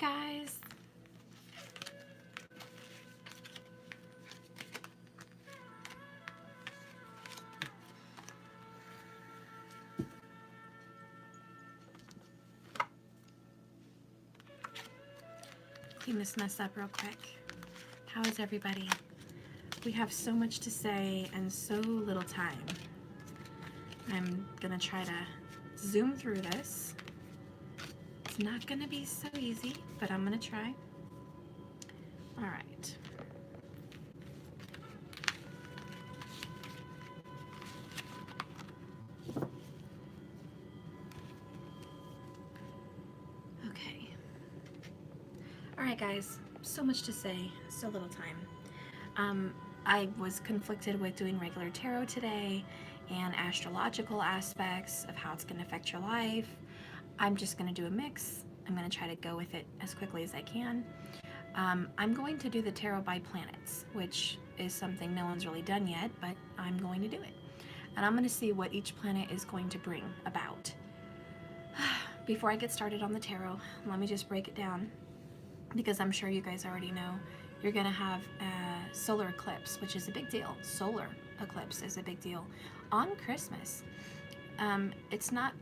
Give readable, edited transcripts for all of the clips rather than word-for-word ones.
Hi guys. Clean this mess up real quick. How is everybody? We have so much to say and so little time. I'm gonna try to zoom through this. It's not gonna be so easy, but I'm gonna try. All right. Okay. All right, guys. So much to say, so little time. I was conflicted with doing regular tarot today and astrological aspects of how it's going to affect your life. I'm just going to do a mix. I'm going to try to go with it as quickly as I can. I'm going to do the tarot by planets, which is something no one's really done yet, but I'm going to do it. And I'm going to see what each planet is going to bring about. Before I get started on the tarot, let me just break it down, because I'm sure you guys already know. You're going to have a solar eclipse, which is a big deal. Solar eclipse is a big deal on Christmas. It's not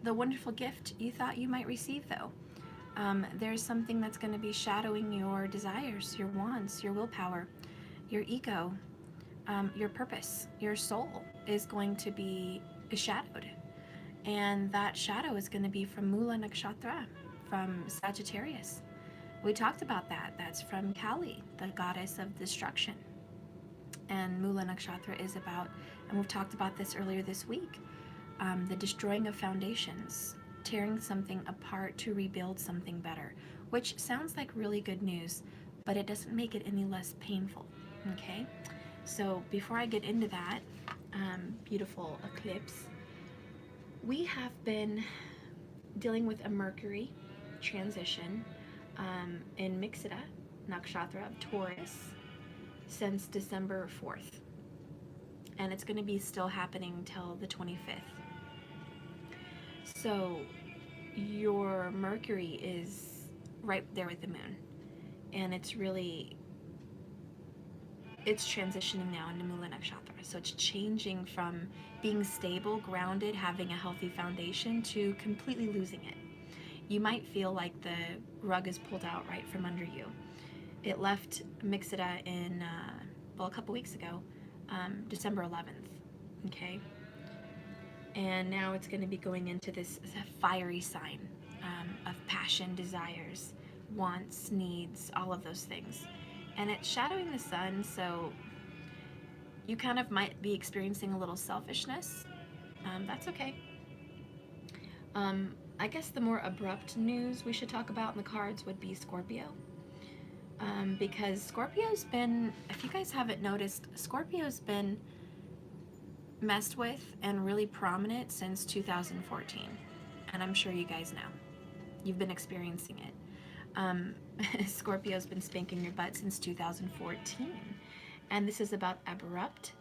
the wonderful gift you thought you might receive, though. There's something that's going to be shadowing your desires, your wants, your willpower, your ego, your purpose. Your soul is going to be shadowed. And that shadow is going to be from Mula Nakshatra, from Sagittarius. We talked about that. That's from Kali, the goddess of destruction. And Mula Nakshatra is about, and we've talked about this earlier this week, the destroying of foundations, tearing something apart to rebuild something better, which sounds like really good news, but it doesn't make it any less painful, okay? So before I get into that beautiful eclipse, we have been dealing with a Mercury transition in Mixida, Nakshatra of Taurus, since December 4th. And it's going to be still happening till the 25th. So your Mercury is right there with the moon. And it's transitioning now into Mula Nakshatra. So it's changing from being stable, grounded, having a healthy foundation, to completely losing it. You might feel like the rug is pulled out right from under you. It left Mixida in, a couple weeks ago, December 11th, okay? And now it's going to be going into this fiery sign of passion, desires, wants, needs, all of those things. And it's shadowing the sun, so you kind of might be experiencing a little selfishness. That's okay. I guess the more abrupt news we should talk about in the cards would be Scorpio. Because Scorpio's been, if you guys haven't noticed, Scorpio's been messed with and really prominent since 2014. And I'm sure you guys know. You've been experiencing it. Scorpio's been spanking your butt since 2014. And this is about abrupt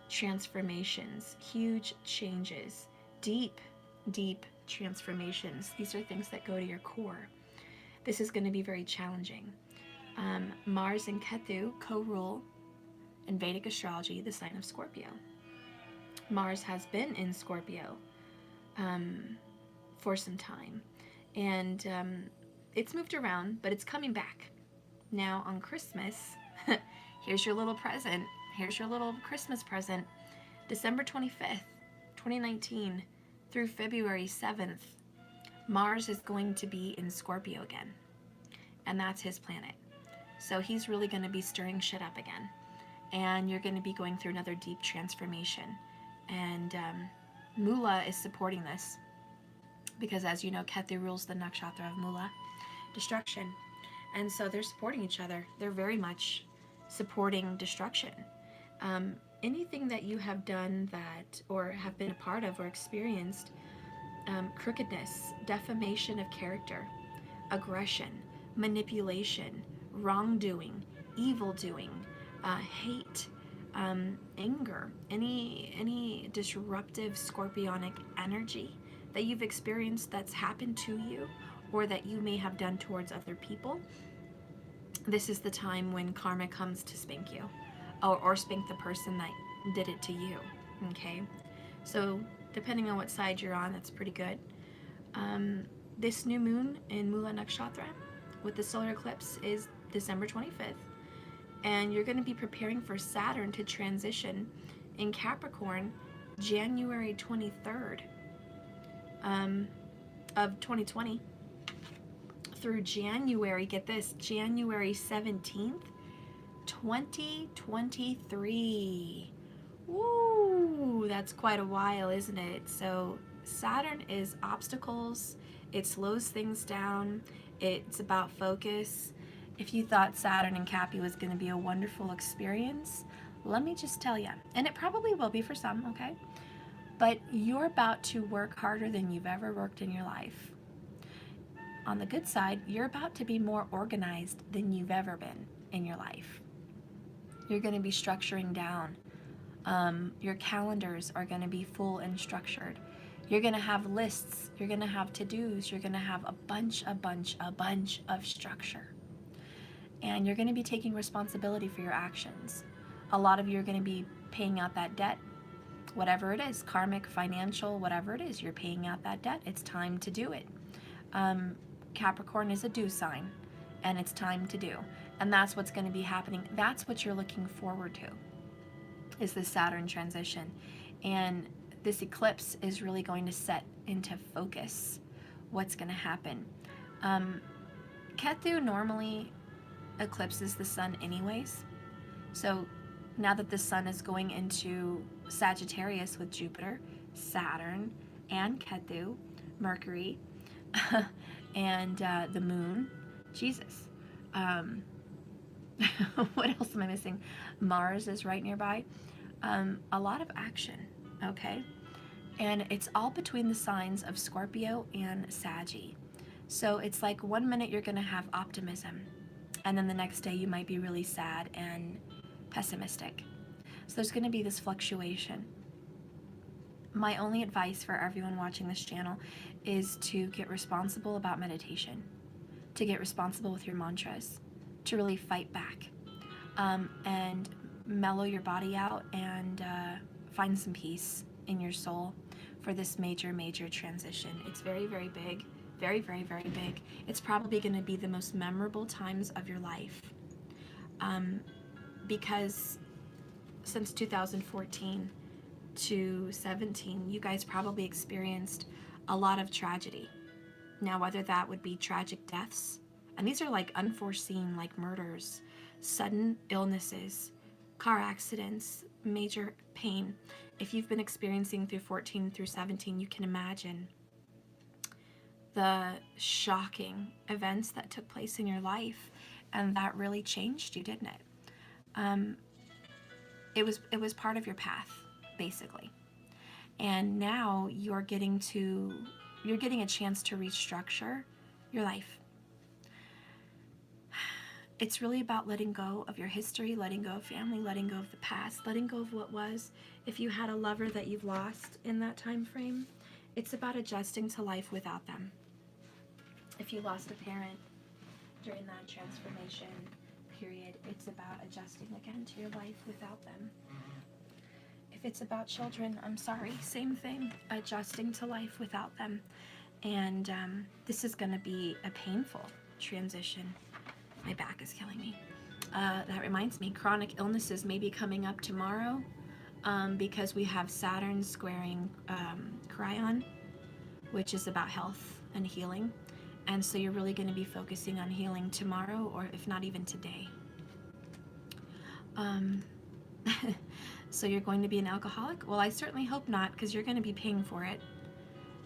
transformations, huge changes, deep, deep transformations. These are things that go to your core. This is going to be very challenging. Mars and Ketu co-rule in Vedic astrology the sign of Scorpio. Mars has been in Scorpio for some time, and it's moved around, but it's coming back. Now on Christmas, here's your little present. Here's your little Christmas present. December 25th, 2019 through February 7th, Mars is going to be in Scorpio again, and that's his planet. So he's really going to be stirring shit up again, and you're going to be going through another deep transformation. And Mula is supporting this, because as you know, Ketu rules the nakshatra of Mula, destruction. And so they're supporting each other. They're very much supporting destruction. Anything that you have done that, or have been a part of or experienced, crookedness, defamation of character, aggression, manipulation, wrongdoing, evil doing, hate, anger, any disruptive scorpionic energy that you've experienced that's happened to you, or that you may have done towards other people, this is the time when karma comes to spank you, or spank the person that did it to you. Okay, so depending on what side you're on, that's pretty good. This new moon in Mula Nakshatra with the solar eclipse is December 25th, and you're going to be preparing for Saturn to transition in Capricorn January 23rd of 2020 through January, get this, January 17th, 2023. Woo, that's quite a while, isn't it? So Saturn is obstacles, it slows things down, it's about focus. If you thought Saturn and Cappy was going to be a wonderful experience, let me just tell you, and it probably will be for some, okay? But you're about to work harder than you've ever worked in your life. On the good side, you're about to be more organized than you've ever been in your life. You're going to be structuring down. Your calendars are going to be full and structured. You're going to have lists. You're going to have to-dos. You're going to have a bunch of structure. And you're going to be taking responsibility for your actions. A lot of you are going to be paying out that debt, whatever it is, karmic, financial, whatever it is, you're paying out that debt. It's time to do it. Capricorn is a do sign, and it's time to do. And that's what's going to be happening. That's what you're looking forward to, is the Saturn transition. And this eclipse is really going to set into focus what's going to happen. Ketu normally eclipses the sun anyways. So now that the sun is going into Sagittarius with Jupiter, Saturn, and Ketu, Mercury, and the moon, Jesus. What else am I missing? Mars is right nearby. A lot of action, okay? And it's all between the signs of Scorpio and Saggy. So it's like 1 minute you're going to have optimism, and then the next day you might be really sad and pessimistic. So there's going to be this fluctuation. My only advice for everyone watching this channel is to get responsible about meditation, to get responsible with your mantras, to really fight back, and mellow your body out and find some peace in your soul for this major transition. It's very big, very big. It's probably going to be the most memorable times of your life, because since 2014 to 17, you guys probably experienced a lot of tragedy. Now, whether that would be tragic deaths, and these are like unforeseen, like murders, sudden illnesses, car accidents, major pain. If you've been experiencing through 14 through 17, you can imagine the shocking events that took place in your life, and that really changed you, didn't it? It was part of your path, basically. And now you're getting a chance to restructure your life. It's really about letting go of your history, letting go of family, letting go of the past, letting go of what was. If you had a lover that you've lost in that time frame, it's about adjusting to life without them. If you lost a parent during that transformation period, it's about adjusting again to your life without them. If it's about children, I'm sorry, same thing, adjusting to life without them. And this is going to be a painful transition. My back is killing me. That reminds me, chronic illnesses may be coming up tomorrow, because we have Saturn squaring Chiron, which is about health and healing. And so you're really going to be focusing on healing tomorrow, or if not even today. So you're going to be an alcoholic? Well, I certainly hope not, because you're going to be paying for it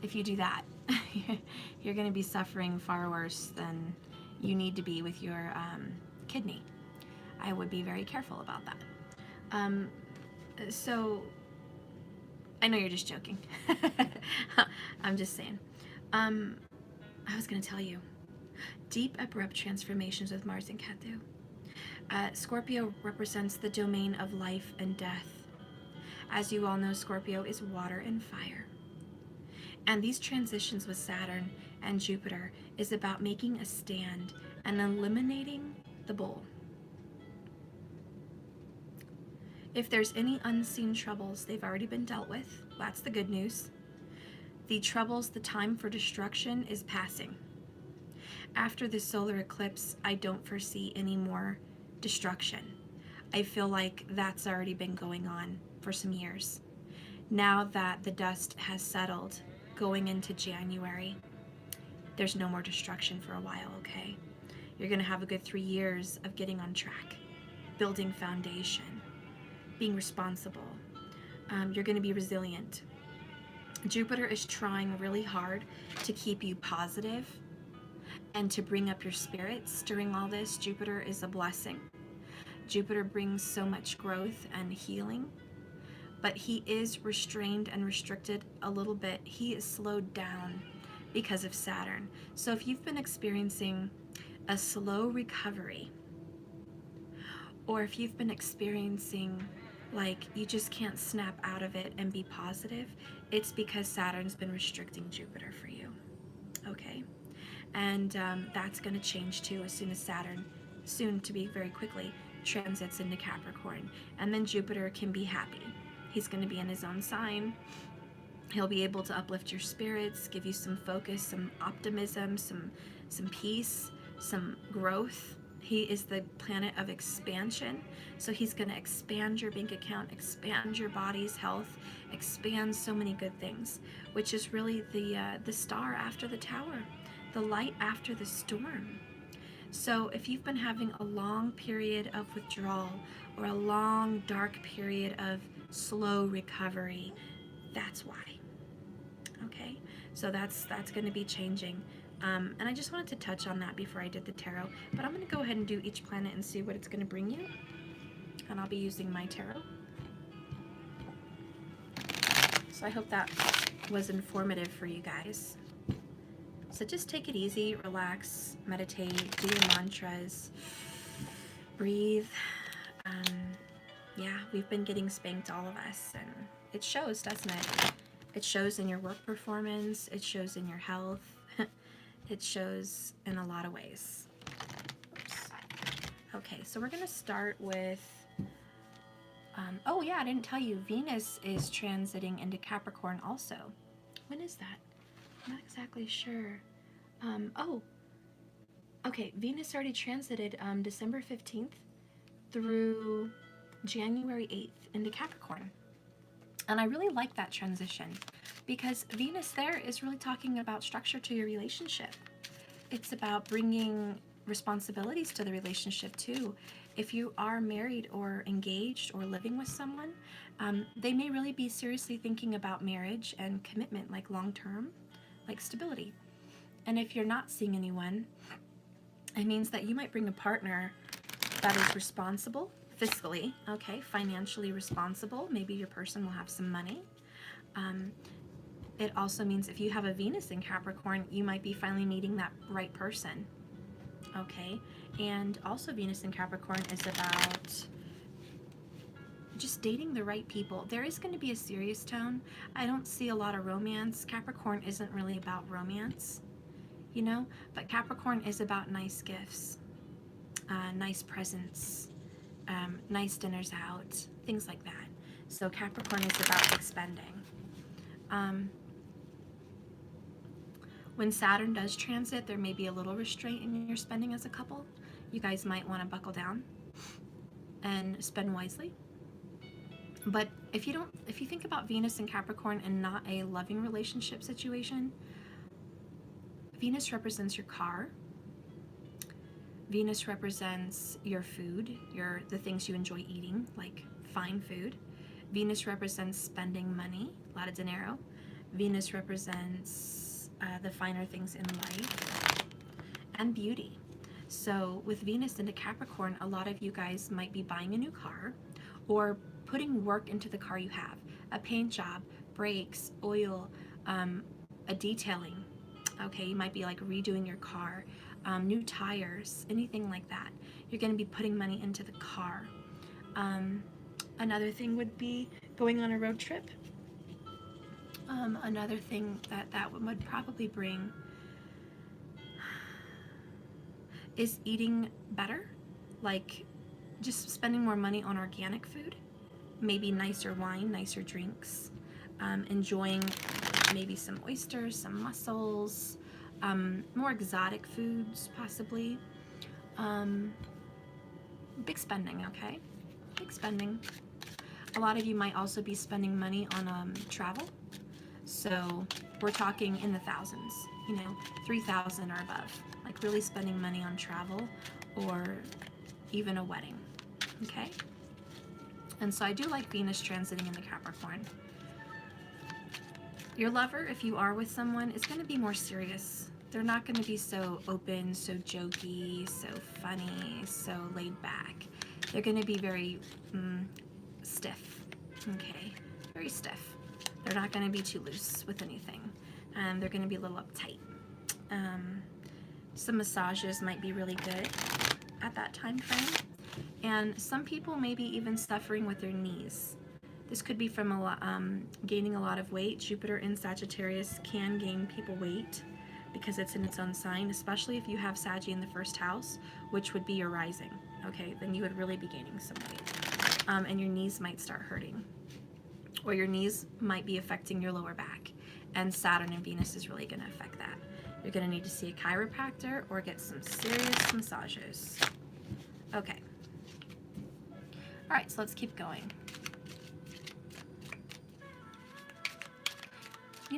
if you do that. You're going to be suffering far worse than you need to be with your kidney. I would be very careful about that. So I know you're just joking. I'm just saying. I was going to tell you, deep abrupt transformations with Mars and Ketu. Scorpio represents the domain of life and death. As you all know, Scorpio is water and fire. And these transitions with Saturn and Jupiter is about making a stand and eliminating the bull. If there's any unseen troubles, they've already been dealt with. That's the good news. The troubles, the time for destruction is passing. After the solar eclipse, I don't foresee any more destruction. I feel like that's already been going on for some years. Now that the dust has settled, going into January, there's no more destruction for a while, okay? You're going to have a good 3 years of getting on track, building foundation, being responsible. You're going to be resilient. Jupiter is trying really hard to keep you positive and to bring up your spirits during all this. Jupiter is a blessing. Jupiter brings so much growth and healing, but he is restrained and restricted a little bit. He is slowed down because of Saturn. So if you've been experiencing a slow recovery, or if you've been experiencing like you just can't snap out of it and be positive, it's because Saturn's been restricting Jupiter for you, okay? And that's going to change too as soon as Saturn, soon to be very quickly, transits into Capricorn. And then Jupiter can be happy. He's going to be in his own sign. He'll be able to uplift your spirits, give you some focus, some optimism, some peace, some growth. He is the planet of expansion, so he's going to expand your bank account, expand your body's health, expand so many good things, which is really the star after the tower, the light after the storm. So if you've been having a long period of withdrawal or a long dark period of slow recovery, that's why. Okay, so that's going to be changing. And I just wanted to touch on that before I did the tarot, but I'm going to go ahead and do each planet and see what it's going to bring you. And I'll be using my tarot. So I hope that was informative for you guys. So just take it easy, relax, meditate, do your mantras, breathe. Yeah, we've been getting spanked, all of us, and it shows, doesn't it? It shows in your work performance, it shows in your health, it shows in a lot of ways. Oops. Okay, so we're going to start with, oh yeah, I didn't tell you, Venus is transiting into Capricorn also. When is that? I'm not exactly sure. Oh, okay, Venus already transited December 15th through January 8th into Capricorn. And I really like that transition because Venus there is really talking about structure to your relationship. It's about bringing responsibilities to the relationship too. If you are married or engaged or living with someone, they may really be seriously thinking about marriage and commitment, like long-term, like stability. And if you're not seeing anyone, it means that you might bring a partner that is responsible fiscally, okay, financially responsible. Maybe your person will have some money. It also means if you have a Venus in Capricorn, you might be finally meeting that right person, okay? And also Venus in Capricorn is about just dating the right people. There is going to be a serious tone. I don't see a lot of romance. Capricorn isn't really about romance, you know, but Capricorn is about nice gifts, nice presents, nice dinners out, things like that. So Capricorn is about expending. When Saturn does transit, there may be a little restraint in your spending as a couple. You guys might want to buckle down and spend wisely. But if you think about Venus and Capricorn and not a loving relationship situation, Venus represents your car. Venus represents your food, the things you enjoy eating, like fine food. Venus represents spending money, a lot of dinero. Venus represents the finer things in life and beauty. So with Venus into Capricorn, a lot of you guys might be buying a new car or putting work into the car you have, a paint job, brakes, oil, a detailing. Okay, you might be like redoing your car, new tires, anything like that. You're going to be putting money into the car. Another thing would be going on a road trip. Another thing that would probably bring is eating better, like just spending more money on organic food, maybe nicer wine, nicer drinks, enjoying maybe some oysters, some mussels, more exotic foods possibly. Big spending, okay? Big spending. A lot of you might also be spending money on travel. So we're talking in the thousands, 3,000 or above. Like really spending money on travel or even a wedding, okay? And so I do like Venus transiting in the Capricorn. Your lover, if you are with someone, is going to be more serious. They're not going to be so open, so jokey, so funny, so laid back. They're going to be very stiff, okay? Very stiff. They're not going to be too loose with anything. They're going to be a little uptight. Some massages might be really good at that time frame. And some people may be even suffering with their knees. This could be from gaining a lot of weight. Jupiter in Sagittarius can gain people weight because it's in its own sign, especially if you have Saggy in the first house, which would be your rising. Okay, then you would really be gaining some weight. And your knees might start hurting. Or your knees might be affecting your lower back. And Saturn and Venus is really going to affect that. You're going to need to see a chiropractor or get some serious massages. Okay. All right, so let's keep going.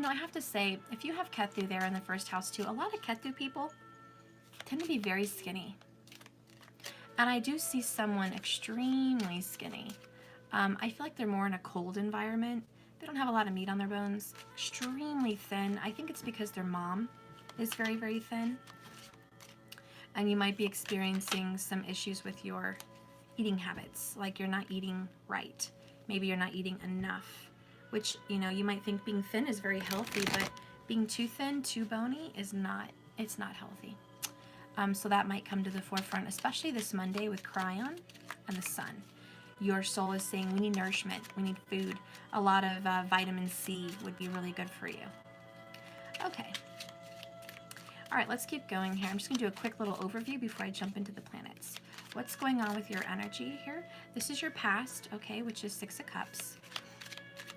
I have to say, if you have Ketu there in the first house too, a lot of Ketu people tend to be very skinny. And I do see someone extremely skinny. I feel like they're more in a cold environment. They don't have a lot of meat on their bones. Extremely thin. I think it's because their mom is very, very thin. And you might be experiencing some issues with your eating habits. Like you're not eating right. Maybe you're not eating enough. Which, you might think being thin is very healthy, but being too thin, too bony it's not healthy. So that might come to the forefront, especially this Monday with Cryon and the Sun. Your soul is saying we need nourishment, we need food. A lot of vitamin C would be really good for you. Okay. All right, let's keep going here. I'm just going to do a quick little overview before I jump into the planets. What's going on with your energy here? This is your past, okay, which is 6 of Cups.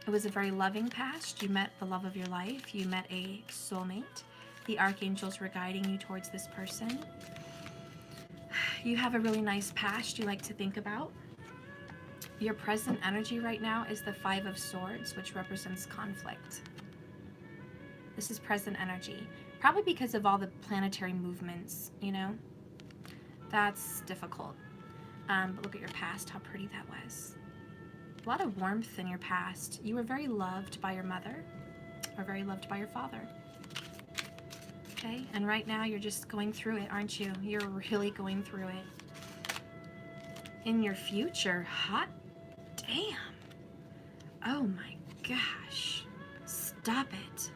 It was a very loving past. You met the love of your life. You met a soulmate. The archangels were guiding you towards this person. You have a really nice past you like to think about. Your present energy right now is the 5 of Swords, which represents conflict. This is present energy. Probably because of all the planetary movements, That's difficult. But look at your past, how pretty that was. A lot of warmth in your past. You were very loved by your mother or very loved by your father. Okay, and right now you're just going through it, aren't you? You're really going through it. In your future, hot damn. Oh my gosh. Stop it.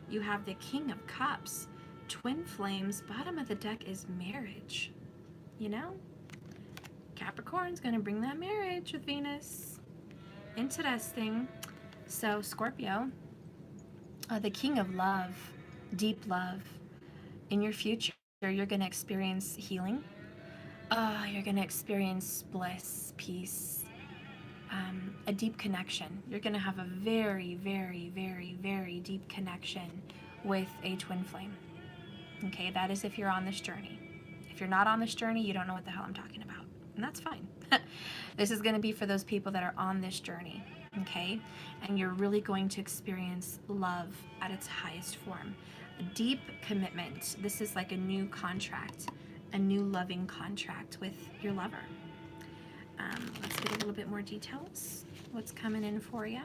You have the King of Cups. Twin flames. Bottom of the deck is marriage. Capricorn's going to bring that marriage with Venus. Interesting. So Scorpio, the King of Love, deep love. In your future, you're going to experience healing. You're going to experience bliss, peace, a deep connection. You're going to have a very, very, very, very deep connection with a twin flame. Okay, that is if you're on this journey. If you're not on this journey, you don't know what the hell I'm talking about. And that's fine. This is going to be for those people that are on this journey, okay? And you're really going to experience love at its highest form. A deep commitment. This is like a new contract, a new loving contract with your lover. Let's get a little bit more details. What's coming in for you?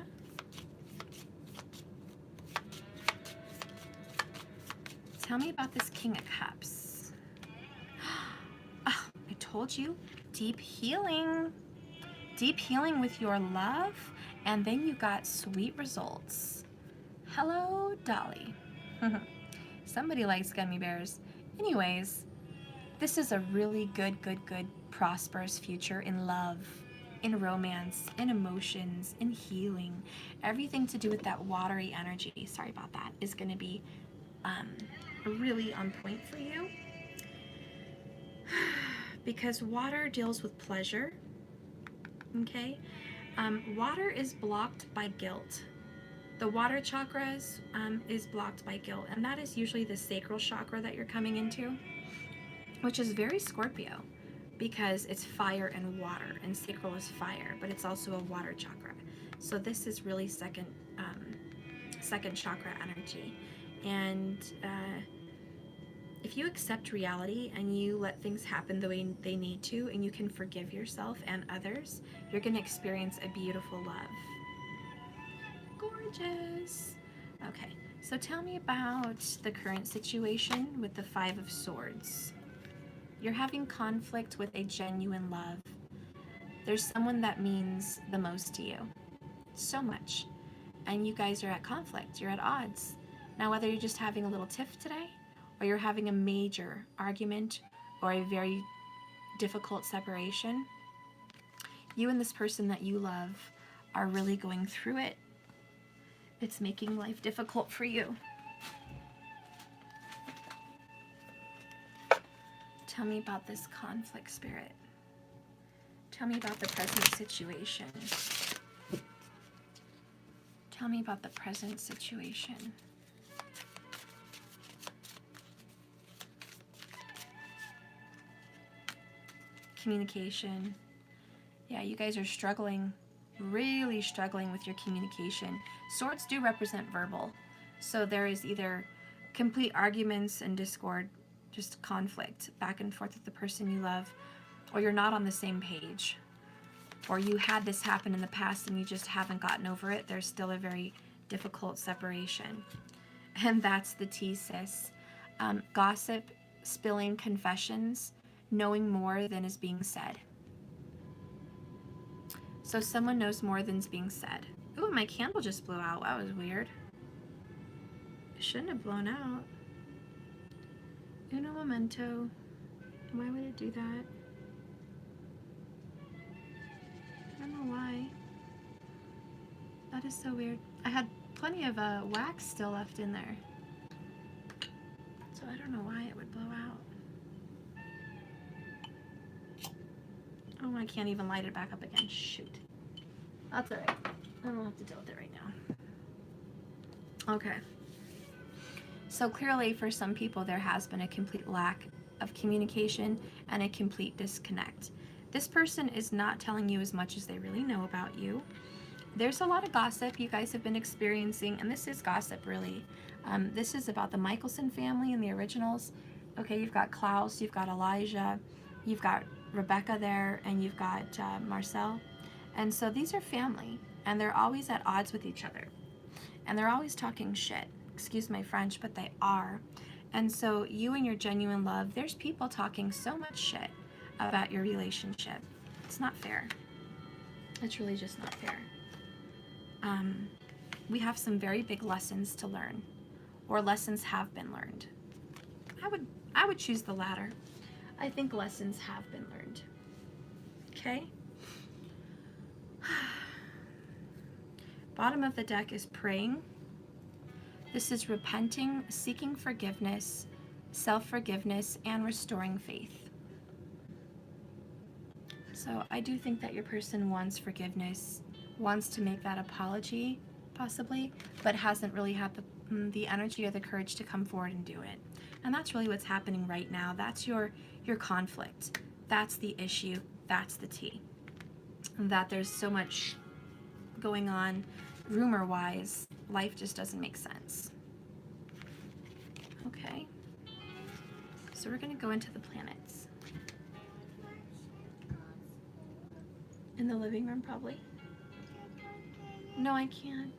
Tell me about this King of Cups. Oh, I told you. Deep healing with your love, and then you got sweet results. Hello, Dolly. Somebody likes gummy bears. Anyways, this is a really good, prosperous future in love, in romance, in emotions, in healing. Everything to do with that watery energy, sorry about that, is going to be really on point for you. because water deals with pleasure, okay? Water is blocked by guilt. The water chakras is blocked by guilt, and that is usually the sacral chakra that you're coming into, which is very Scorpio because it's fire and water, and sacral is fire, but it's also a water chakra. So this is really second chakra energy. And if you accept reality and you let things happen the way they need to, and you can forgive yourself and others, you're going to experience a beautiful love. Gorgeous. Okay, so tell me about the current situation with the Five of Swords. You're having conflict with a genuine love. There's someone that means the most to you. So much. And you guys are at conflict. You're at odds. Now, whether you're just having a little tiff today, or you're having a major argument, or a very difficult separation, you and this person that you love are really going through it. It's making life difficult for you. Tell me about this conflict, Spirit. Tell me about the present situation. Tell me about the present situation. Communication. Yeah, you guys are struggling, really struggling with your communication. Swords do represent verbal. So there is either complete arguments and discord, just conflict back and forth with the person you love, or you're not on the same page, or you had this happen in the past and you just haven't gotten over it. There's still a very difficult separation. And that's the tea, sis. Gossip, spilling confessions, knowing more than is being said. So someone knows more than's being said. Ooh, my candle just blew out. That was weird. It shouldn't have blown out. Uno momento. Why would it do that? I don't know why. That is so weird. I had plenty of wax still left in there. So I don't know why it would blow out. Oh, I can't even light it back up again. Shoot. That's alright. I don't have to deal with it right now. Okay. So clearly for some people there has been a complete lack of communication and a complete disconnect. This person is not telling you as much as they really know about you. There's a lot of gossip you guys have been experiencing, and this is gossip really. This is about the Michelson family and the originals. Okay, you've got Klaus, you've got Elijah, you've got Rebecca there, and you've got Marcel. And so these are family, and they're always at odds with each other. And they're always talking shit. Excuse my French, but they are. And so you and your genuine love, there's people talking so much shit about your relationship. It's not fair. It's really just not fair. We have some very big lessons to learn, or lessons have been learned. I would choose the latter. I think lessons have been learned. Okay? Bottom of the deck is praying. This is repenting, seeking forgiveness, self-forgiveness, and restoring faith. So I do think that your person wants forgiveness, wants to make that apology, possibly, but hasn't really had the energy or the courage to come forward and do it. And that's really what's happening right now. That's your conflict. That's the issue. That's the tea. And that there's so much going on rumor-wise, life just doesn't make sense. Okay. So we're going to go into the planets. In the living room, probably. No, I can't.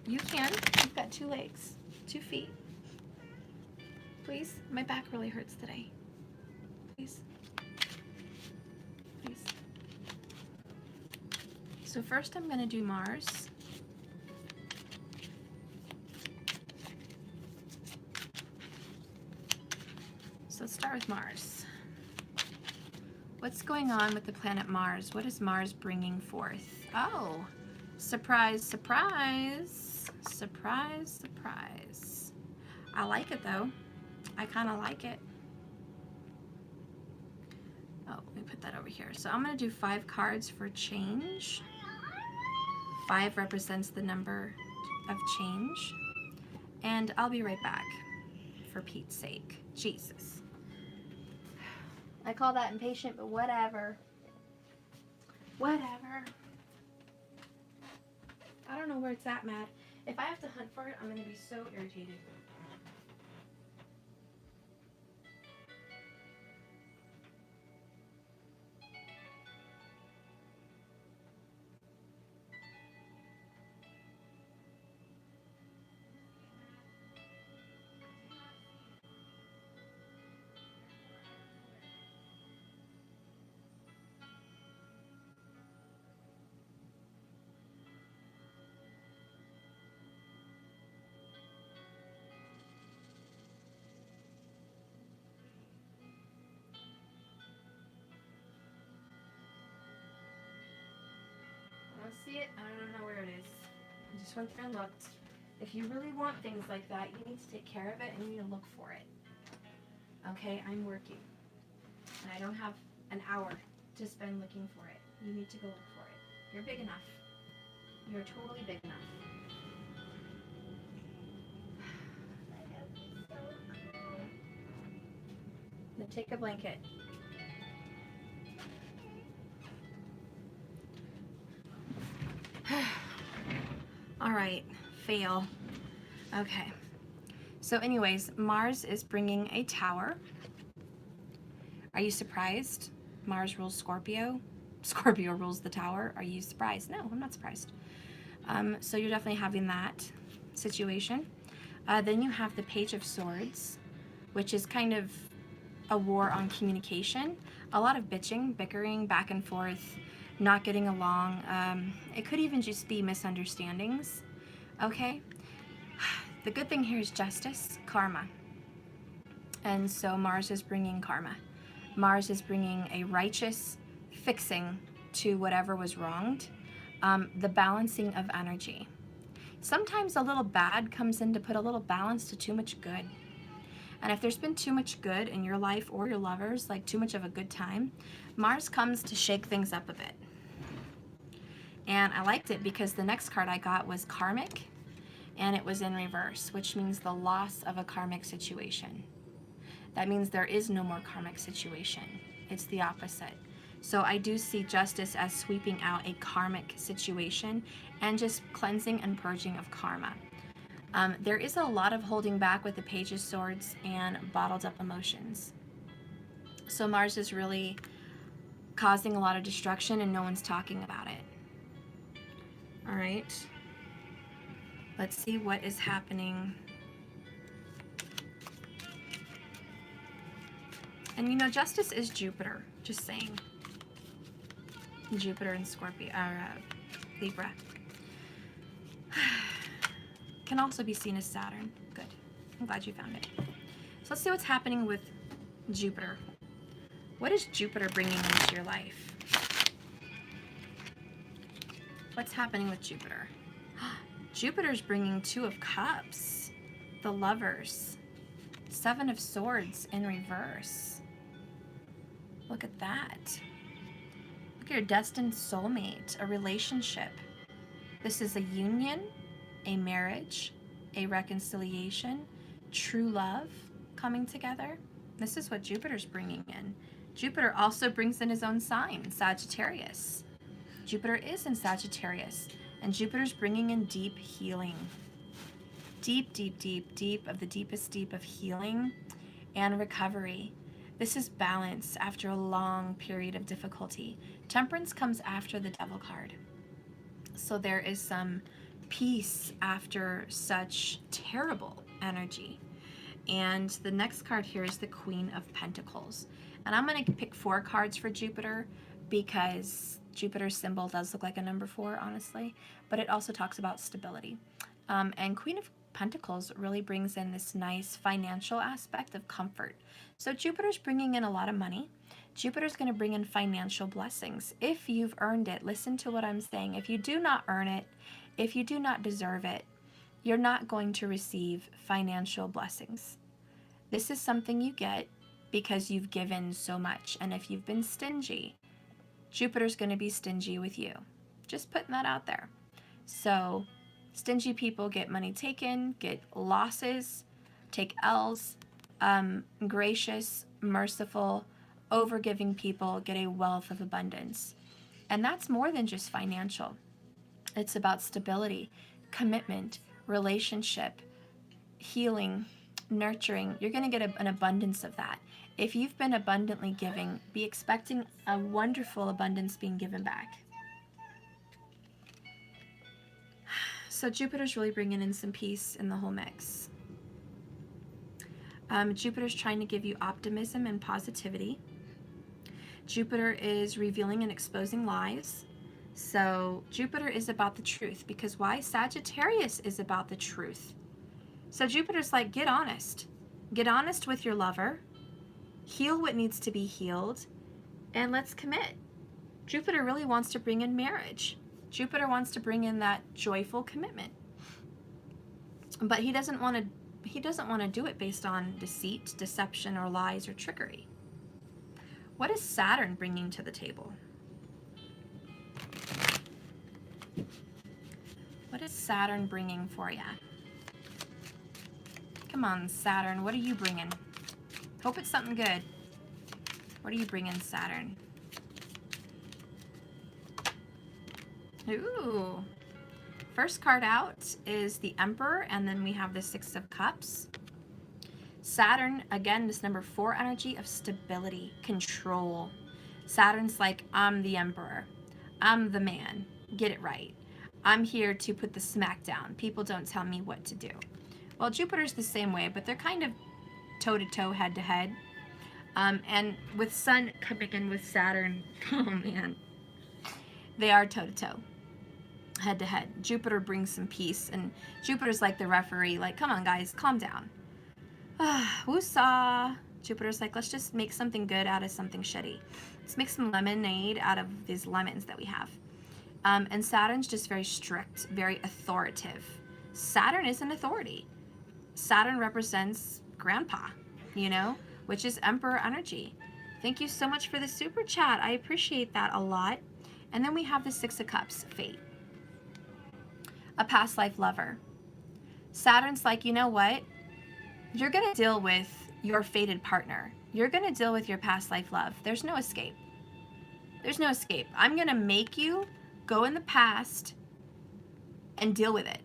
You can. You've got 2 legs, 2 feet. Please? My back really hurts today. Please. Please. So first I'm going to do Mars. So let's start with Mars. What's going on with the planet Mars? What is Mars bringing forth? Oh, surprise, surprise. Surprise, surprise. I like it though. I kind of like it. Oh, let me put that over here. So I'm going to do 5 cards for change. 5 represents the number of change. And I'll be right back, for Pete's sake. Jesus. I call that impatient, but whatever. Whatever. I don't know where it's at, Matt. If I have to hunt for it, I'm going to be so irritated. I don't see it. I don't know where it is. I just went through and looked. If you really want things like that, you need to take care of it and you need to look for it. Okay, I'm working. And I don't have an hour to spend looking for it. You need to go look for it. You're big enough. You're totally big enough. Now take a blanket. All right, fail. Okay. So anyways, Mars is bringing a tower. Are you surprised? Mars rules Scorpio. Scorpio rules the tower. Are you surprised? No, I'm not surprised. So you're definitely having that situation. Then you have the Page of Swords, which is kind of a war on communication. A lot of bitching, bickering, back and forth, not getting along. It could even just be misunderstandings. Okay? The good thing here is justice, karma. And so Mars is bringing karma. Mars is bringing a righteous fixing to whatever was wronged. The balancing of energy. Sometimes a little bad comes in to put a little balance to too much good. And if there's been too much good in your life or your lovers, like too much of a good time, Mars comes to shake things up a bit. And I liked it because the next card I got was karmic, and it was in reverse, which means the loss of a karmic situation. That means there is no more karmic situation. It's the opposite. So I do see justice as sweeping out a karmic situation and just cleansing and purging of karma. There is a lot of holding back with the Page of Swords and bottled up emotions. So Mars is really causing a lot of destruction and no one's talking about it. All right. Let's see what is happening. And you know, justice is Jupiter, just saying. Jupiter and Scorpio, Libra. Can also be seen as Saturn. Good. I'm glad you found it. So let's see what's happening with Jupiter. What is Jupiter bringing into your life? What's happening with Jupiter? Jupiter's bringing 2 of Cups, the Lovers, 7 of Swords in reverse. Look at that. Look at your destined soulmate, a relationship. This is a union, a marriage, a reconciliation, true love coming together. This is what Jupiter's bringing in. Jupiter also brings in his own sign, Sagittarius. Jupiter is in Sagittarius, and Jupiter's bringing in deep healing. Deep, deep, deep, deep of the deepest deep of healing and recovery. This is balance after a long period of difficulty. Temperance comes after the Devil card. So there is some peace after such terrible energy. And the next card here is the Queen of Pentacles. And I'm going to pick 4 cards for Jupiter because Jupiter's symbol does look like a number 4, honestly. But it also talks about stability. And Queen of Pentacles really brings in this nice financial aspect of comfort. So Jupiter's bringing in a lot of money. Jupiter's going to bring in financial blessings. If you've earned it, listen to what I'm saying. If you do not earn it, if you do not deserve it, you're not going to receive financial blessings. This is something you get because you've given so much. And if you've been stingy, Jupiter's going to be stingy with you. Just putting that out there. So stingy people get money taken, get losses, take L's. Gracious, merciful, overgiving people get a wealth of abundance. And that's more than just financial. It's about stability, commitment, relationship, healing, nurturing. You're going to get an abundance of that. If you've been abundantly giving, be expecting a wonderful abundance being given back. So Jupiter's really bringing in some peace in the whole mix. Jupiter's trying to give you optimism and positivity. Jupiter is revealing and exposing lies. So Jupiter is about the truth, because why? Sagittarius is about the truth. So Jupiter's like, get honest. Get honest with your lover. Heal what needs to be healed. And let's commit. Jupiter really wants to bring in marriage. Jupiter wants to bring in that joyful commitment. But he doesn't want to do it based on deceit, deception, or lies or trickery. What is Saturn bringing to the table? What is Saturn bringing for you? Come on, Saturn. What are you bringing? Hope it's something good. What are you bringing, Saturn? Ooh. First card out is the Emperor, and then we have the Six of Cups. Saturn, again, this number 4 energy of stability, control. Saturn's like, I'm the Emperor. I'm the man. Get it right. I'm here to put the smack down. People don't tell me what to do. Well, Jupiter's the same way, but they're kind of toe-to-toe, head-to-head. And with Sun coming in with Saturn, oh man, they are toe-to-toe, head-to-head. Jupiter brings some peace, and Jupiter's like the referee, like, come on, guys, calm down. Woosah. Jupiter's like, let's just make something good out of something shitty. Let's make some lemonade out of these lemons that we have. And Saturn's just very strict, very authoritative. Saturn is an authority. Saturn represents grandpa, you know, which is Emperor energy. Thank you so much for the super chat. I appreciate that a lot. And then we have the Six of Cups, fate. A past life lover. Saturn's like, you know what? You're going to deal with your fated partner. You're going to deal with your past life love. There's no escape. There's no escape. I'm going to make you go in the past and deal with it.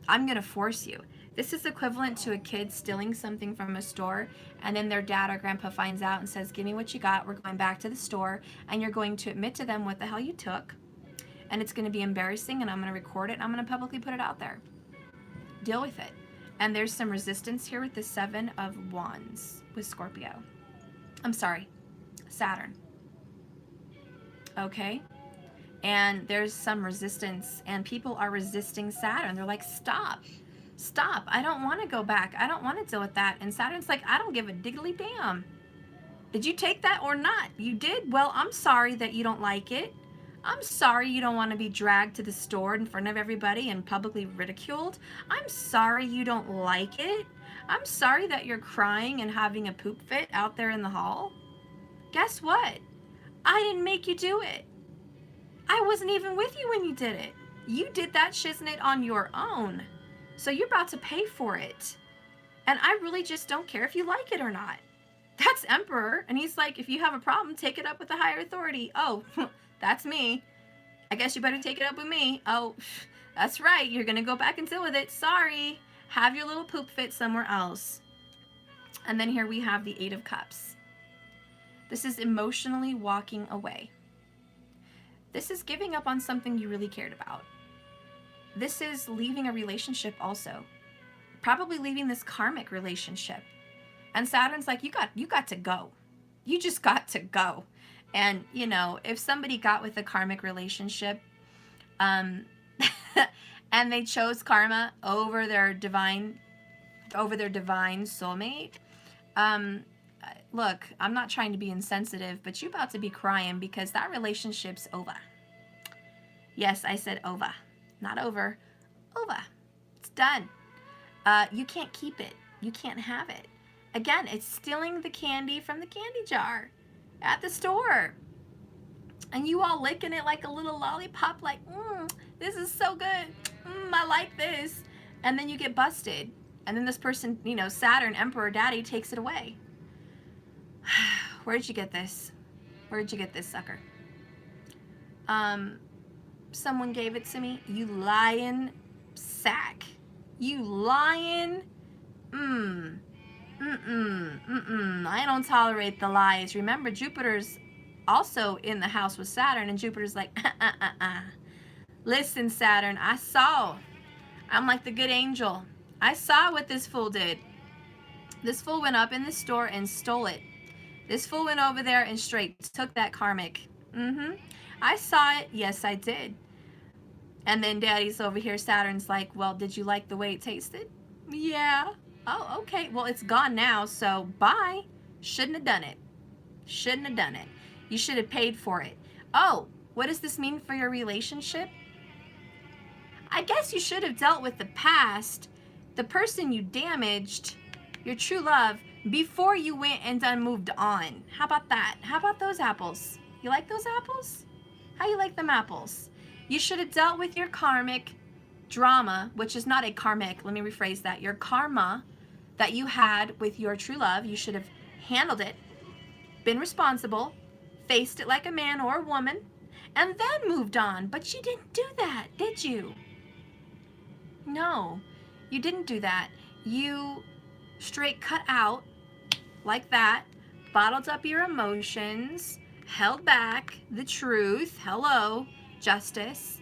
I'm going to force you. This is equivalent to a kid stealing something from a store, and then their dad or grandpa finds out and says, give me what you got. We're going back to the store, and you're going to admit to them what the hell you took, and it's going to be embarrassing, and I'm going to record it, and I'm going to publicly put it out there. Deal with it. And there's some resistance here with the Seven of Wands with Scorpio. I'm sorry, Saturn. Okay? And there's some resistance, and people are resisting Saturn. They're like, stop. Stop. I don't want to go back. I don't want to deal with that. And Saturn's like, I don't give a diggly damn. Did you take that or not? You did? Well, I'm sorry that you don't like it. I'm sorry you don't want to be dragged to the store in front of everybody and publicly ridiculed. I'm sorry you don't like it. I'm sorry that you're crying and having a poop fit out there in the hall. Guess what? I didn't make you do it. I wasn't even with you when you did it. You did that shiznit on your own. So you're about to pay for it. And I really just don't care if you like it or not. That's Emperor. And he's like, if you have a problem, take it up with the higher authority. Oh, that's me. I guess you better take it up with me. Oh, that's right. You're going to go back and deal with it. Sorry. Have your little poop fit somewhere else. And then here we have the Eight of Cups. This is emotionally walking away. This is giving up on something you really cared about. This is leaving a relationship also. Probably leaving this karmic relationship. And Saturn's like, you got to go. You just got to go. And, you know, if somebody got with a karmic relationship, and they chose karma over their divine soulmate, look, I'm not trying to be insensitive, but you're about to be crying because that relationship's over. Yes, I said over. Not over. Over. It's done. You can't keep it. You can't have it. Again, it's stealing the candy from the candy jar at the store. And you all licking it like a little lollipop, like, this is so good. I like this. And then you get busted. And then this person, you know, Saturn, Emperor Daddy, takes it away. Where'd you get this? Where'd you get this, sucker? Someone gave it to me. You lying sack. You lying. I don't tolerate the lies. Remember, Jupiter's also in the house with Saturn, and Jupiter's like, Listen, Saturn, I saw. I'm like the good angel. I saw what this fool did. This fool went up in the store and stole it. This fool went over there and straight took that karmic. I saw it. Yes, I did. And then Daddy's over here. Saturn's like, well, did you like the way it tasted? Yeah. Oh, okay. Well, it's gone now, so bye. Shouldn't have done it. Shouldn't have done it. You should have paid for it. Oh, what does this mean for your relationship? I guess you should have dealt with the past, the person you damaged, your true love, before you went and done moved on. How about that? How about those apples? You like those apples? How you like them apples? You should have dealt with your karmic drama, which is not a karmic, let me rephrase that. Your karma that you had with your true love, you should have handled it, been responsible, faced it like a man or a woman, and then moved on. But you didn't do that, did you? No, you didn't do that. You straight cut out like that, bottled up your emotions, held back the truth. Hello, justice.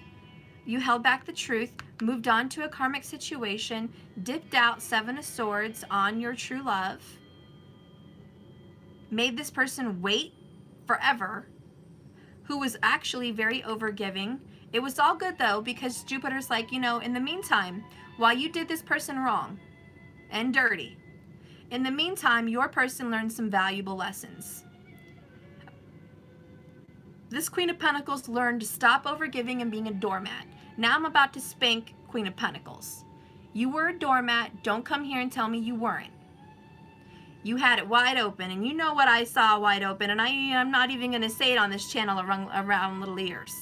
You held back the truth, moved on to a karmic situation, dipped out 7 of Swords on your true love, made this person wait forever, who was actually very overgiving. It was all good though, because Jupiter's like, you know, in the meantime, while you did this person wrong and dirty, in the meantime, your person learned some valuable lessons. This Queen of Pentacles learned to stop overgiving and being a doormat. Now I'm about to spank Queen of Pentacles. You were a doormat. Don't come here and tell me you weren't. You had it wide open, and you know what I saw wide open, and I'm not even going to say it on this channel around little ears.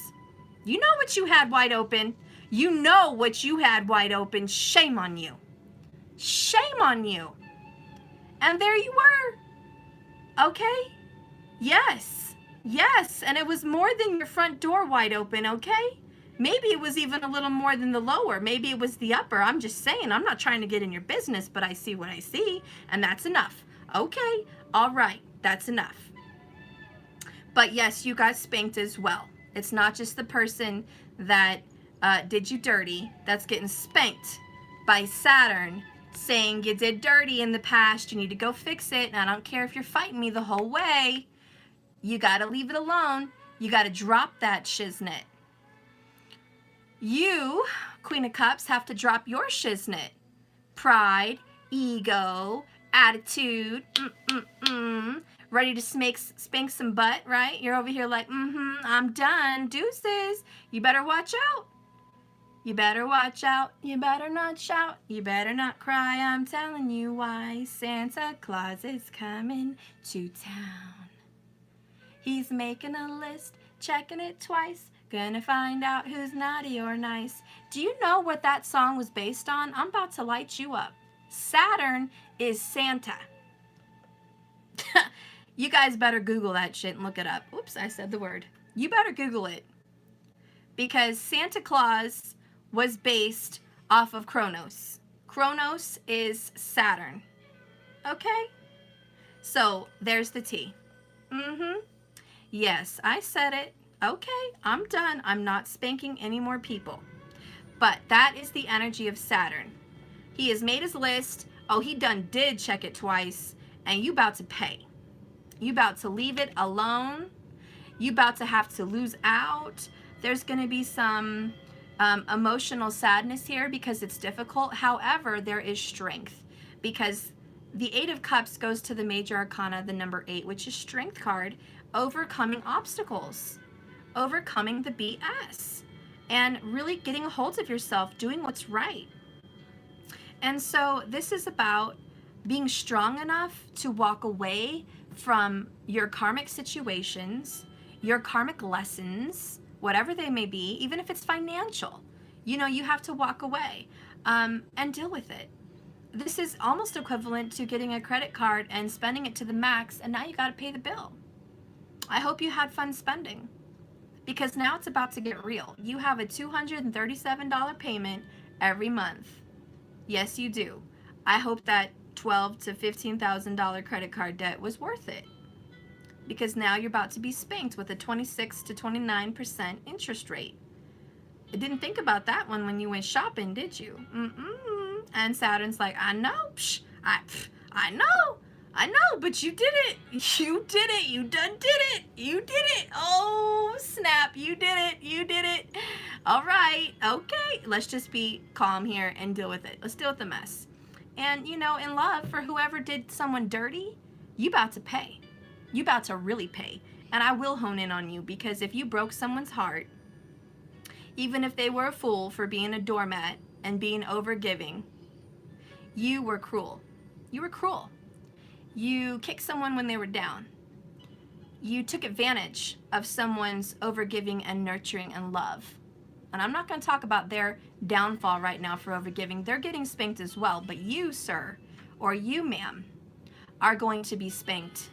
You know what you had wide open. You know what you had wide open. Shame on you. Shame on you. And there you were. Okay? Yes. Yes. And it was more than your front door wide open, okay? Maybe it was even a little more than the lower. Maybe it was the upper. I'm just saying. I'm not trying to get in your business, but I see what I see, and that's enough. Okay? All right. That's enough. But yes, you got spanked as well. It's not just the person that did you dirty that's getting spanked by Saturn saying you did dirty in the past, you need to go fix it, and I don't care if you're fighting me the whole way. You got to leave it alone. You got to drop that shiznit. You, Queen of Cups, have to drop your shiznit. Pride, ego, attitude, ready to spank some butt, right? You're over here like, I'm done, deuces. You better watch out. You better watch out. You better not shout. You better not cry. I'm telling you why. Santa Claus is coming to town. He's making a list, checking it twice. Gonna find out who's naughty or nice. Do you know what that song was based on? I'm about to light you up. Saturn is Santa. You guys better Google that shit and look it up. Oops, I said the word. You better Google it. Because Santa Claus was based off of Kronos. Kronos is Saturn. Okay? So, there's the T. Yes, I said it. Okay, I'm done. I'm not spanking any more people. But that is the energy of Saturn. He has made his list. Oh, he did check it twice. And you about to pay. You about to leave it alone. You about to have to lose out. There's going to be some emotional sadness here because it's difficult. However, there is strength because the 8 of Cups goes to the major arcana, the number 8, which is strength card, overcoming obstacles, overcoming the BS, and really getting a hold of yourself, doing what's right. And so this is about being strong enough to walk away from your karmic situations, your karmic lessons, whatever they may be, even if it's financial. You know, you have to walk away and deal with it. This is almost equivalent to getting a credit card and spending it to the max, and now you got to pay the bill. I hope you had fun spending, because now it's about to get real. You have a $237 payment every month. Yes, you do. I hope that $12,000 to $15,000 credit card debt was worth it, because now you're about to be spanked with a 26 to 29% interest rate. You didn't think about that one when you went shopping, did you? And Saturn's like, I know, I know, but you did it. You did it. You done did it. You did it. Oh, snap. You did it. You did it. All right. Okay. Let's just be calm here and deal with it. Let's deal with the mess. And, you know, in love, for whoever did someone dirty, you about to pay. You about to really pay. And I will hone in on you, because if you broke someone's heart, even if they were a fool for being a doormat and being overgiving, you were cruel. You were cruel. You kicked someone when they were down. You took advantage of someone's overgiving and nurturing and love. And I'm not going to talk about their downfall right now for overgiving. They're getting spanked as well. But you, sir, or you, ma'am, are going to be spanked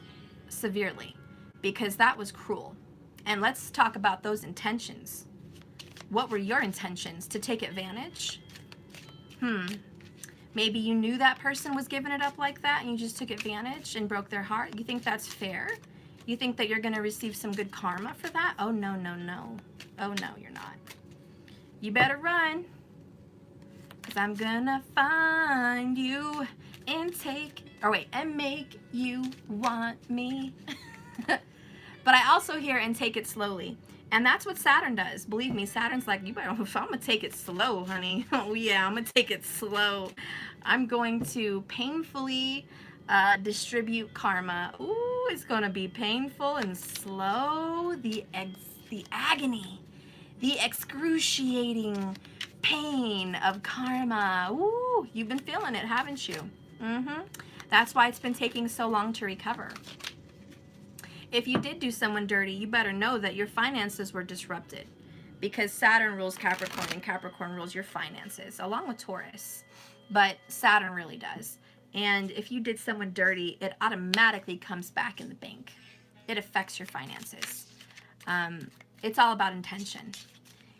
severely, because that was cruel. And let's talk about those intentions. What were your intentions? To take advantage? Maybe you knew that person was giving it up like that and you just took advantage and broke their heart. You think that's fair? You think that you're going to receive some good karma for that? Oh, no, no, no. Oh, no, you're not. You better run, because I'm going to find you and and make you want me. But I also hear and take it slowly. And that's what Saturn does. Believe me, Saturn's like, I'm going to take it slow, honey. Oh, yeah, I'm going to take it slow. I'm going to painfully distribute karma. Ooh, it's going to be painful and slow. The agony, the excruciating pain of karma. Ooh, you've been feeling it, haven't you? That's why it's been taking so long to recover. If you did do someone dirty, you better know that your finances were disrupted, because Saturn rules Capricorn and Capricorn rules your finances, along with Taurus. But Saturn really does. And if you did someone dirty, it automatically comes back in the bank. It affects your finances. It's all about intention.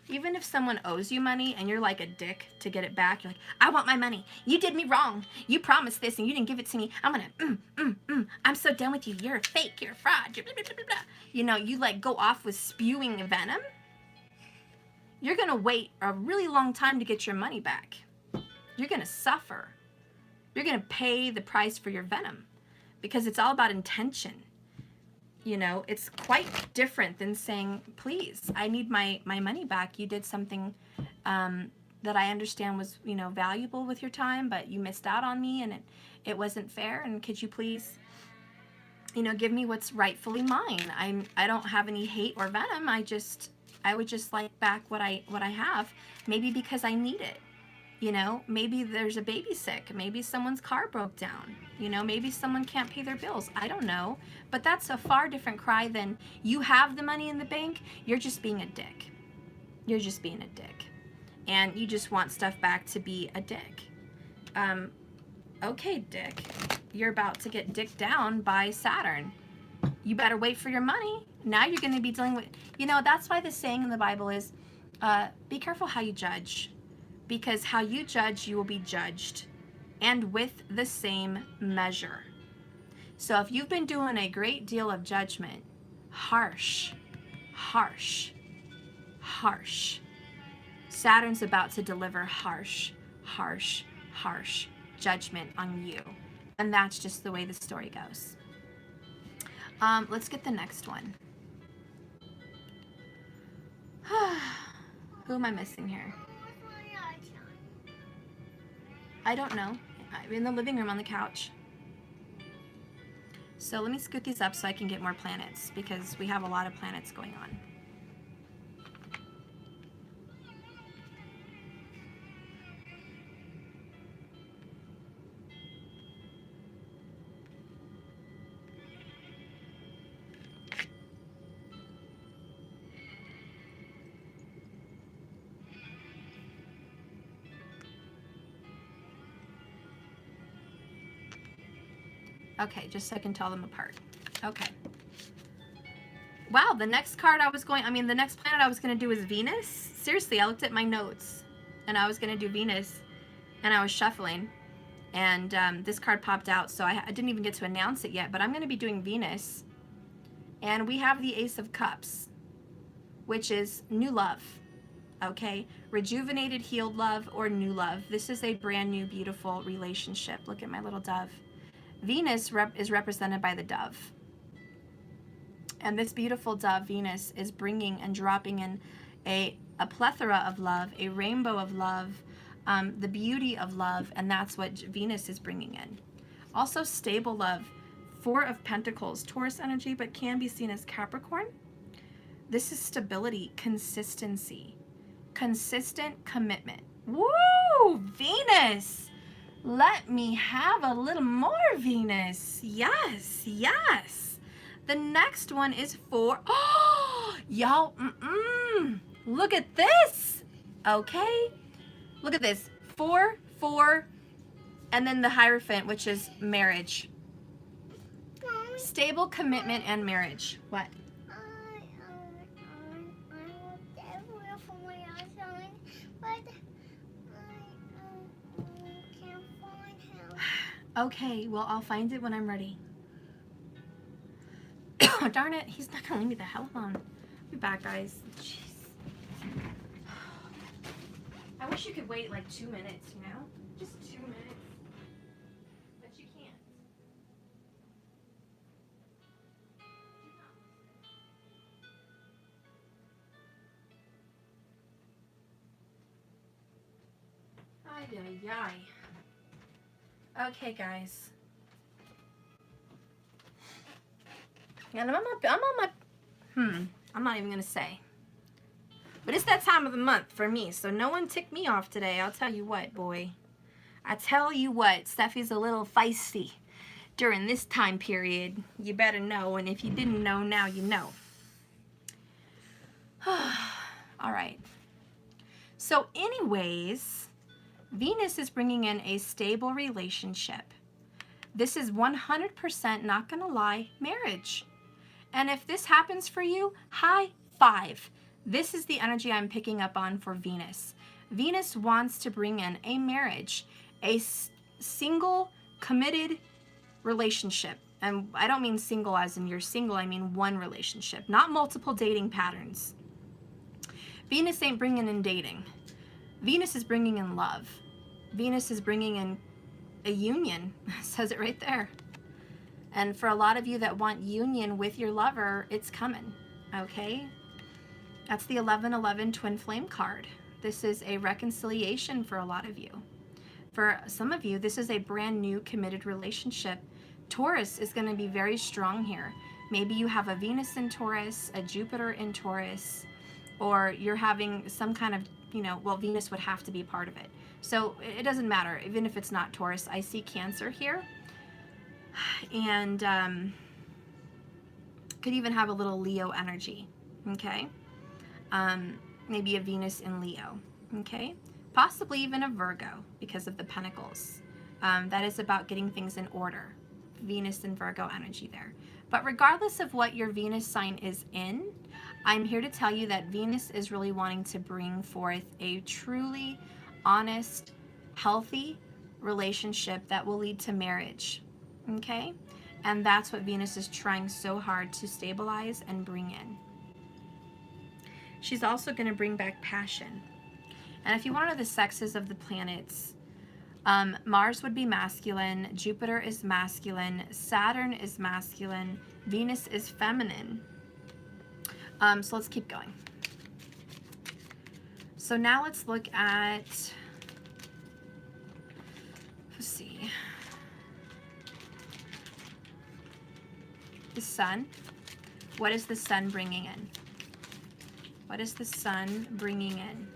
Even if someone owes you money and you're like a dick to get it back, you're like, I want my money. You did me wrong. You promised this and you didn't give it to me. I'm gonna, I'm so done with you. You're a fake. You're a fraud. You're blah, blah, blah, blah. You know, you like go off with spewing venom. You're gonna wait a really long time to get your money back. You're gonna suffer. You're gonna pay the price for your venom, because it's all about intention. You know, it's quite different than saying, please, I need my money back. You did something that I understand was, you know, valuable with your time, but you missed out on me and it wasn't fair. And could you please, you know, give me what's rightfully mine? I don't have any hate or venom. I would just like back what I have, maybe because I need it. You know, maybe there's a baby sick. Maybe someone's car broke down. You know, maybe someone can't pay their bills. I don't know. But that's a far different cry than you have the money in the bank. You're just being a dick. You're just being a dick. And you just want stuff back to be a dick. Okay, dick. You're about to get dicked down by Saturn. You better wait for your money. Now you're going to be dealing with... You know, that's why the saying in the Bible is, be careful how you judge. Because how you judge, you will be judged, and with the same measure. So if you've been doing a great deal of judgment, harsh, Saturn's about to deliver harsh judgment on you. And that's just the way the story goes. Let's get the next one. Who am I missing here? I don't know. I'm in the living room on the couch. So let me scoot these up so I can get more planets, because we have a lot of planets going on. Okay, just so I can tell them apart. Okay. Wow, the next card the next planet I was going to do is Venus. Seriously, I looked at my notes and I was going to do Venus and I was shuffling and this card popped out, so I didn't even get to announce it yet, but I'm going to be doing Venus. And we have the Ace of Cups, which is new love, okay? Rejuvenated, healed love, or new love. This is a brand new, beautiful relationship. Look at my little dove. Venus is represented by the dove. And this beautiful dove, Venus, is bringing and dropping in a plethora of love, a rainbow of love, the beauty of love, and that's what Venus is bringing in. Also stable love, 4 of Pentacles, Taurus energy, but can be seen as Capricorn. This is stability, consistency, consistent commitment. Woo! Venus! Let me have a little more Venus. Yes, yes. The next one is 4. Oh, y'all, look at this. Okay, look at this. 4, 4, and then the Hierophant, which is marriage. Stable commitment and marriage. What? Okay, well, I'll find it when I'm ready. Oh, darn it. He's not going to leave me the hell alone. I'll be back, guys. Jeez. I wish you could wait like 2 minutes, you know? Just 2 minutes. But you can't. Ay, ay, ay. Okay, guys. And I'm not even gonna say. But it's that time of the month for me, so no one ticked me off today. I'll tell you what, boy. I tell you what, Steffi's a little feisty during this time period. You better know, and if you didn't know, now you know. All right. So anyways, Venus is bringing in a stable relationship. This is 100%, not gonna lie, marriage. And if this happens for you, high five. This is the energy I'm picking up on for Venus. Venus wants to bring in a marriage, a single, committed relationship. And I don't mean single as in you're single, I mean one relationship, not multiple dating patterns. Venus ain't bringing in dating. Venus is bringing in love. Venus is bringing in a union. It says it right there. And for a lot of you that want union with your lover, it's coming, okay? That's the 1111 twin flame card. This is a reconciliation for a lot of you. For some of you, this is a brand new committed relationship. Taurus is going to be very strong here. Maybe you have a Venus in Taurus, a Jupiter in Taurus, or you're having some kind of, well, Venus would have to be part of it. So it doesn't matter, even if it's not Taurus. I see Cancer here. And could even have a little Leo energy, okay? Maybe a Venus in Leo, okay? Possibly even a Virgo because of the Pentacles. That is about getting things in order. Venus and Virgo energy there. But regardless of what your Venus sign is in, I'm here to tell you that Venus is really wanting to bring forth a truly honest, healthy relationship that will lead to marriage, okay? And that's what Venus is trying so hard to stabilize and bring in. She's also going to bring back passion. And if you want to know the sexes of the planets, Mars would be masculine, Jupiter is masculine, Saturn is masculine, Venus is feminine. So let's keep going. So now let's look at, let's see, the sun. What is the sun bringing in? What is the sun bringing in?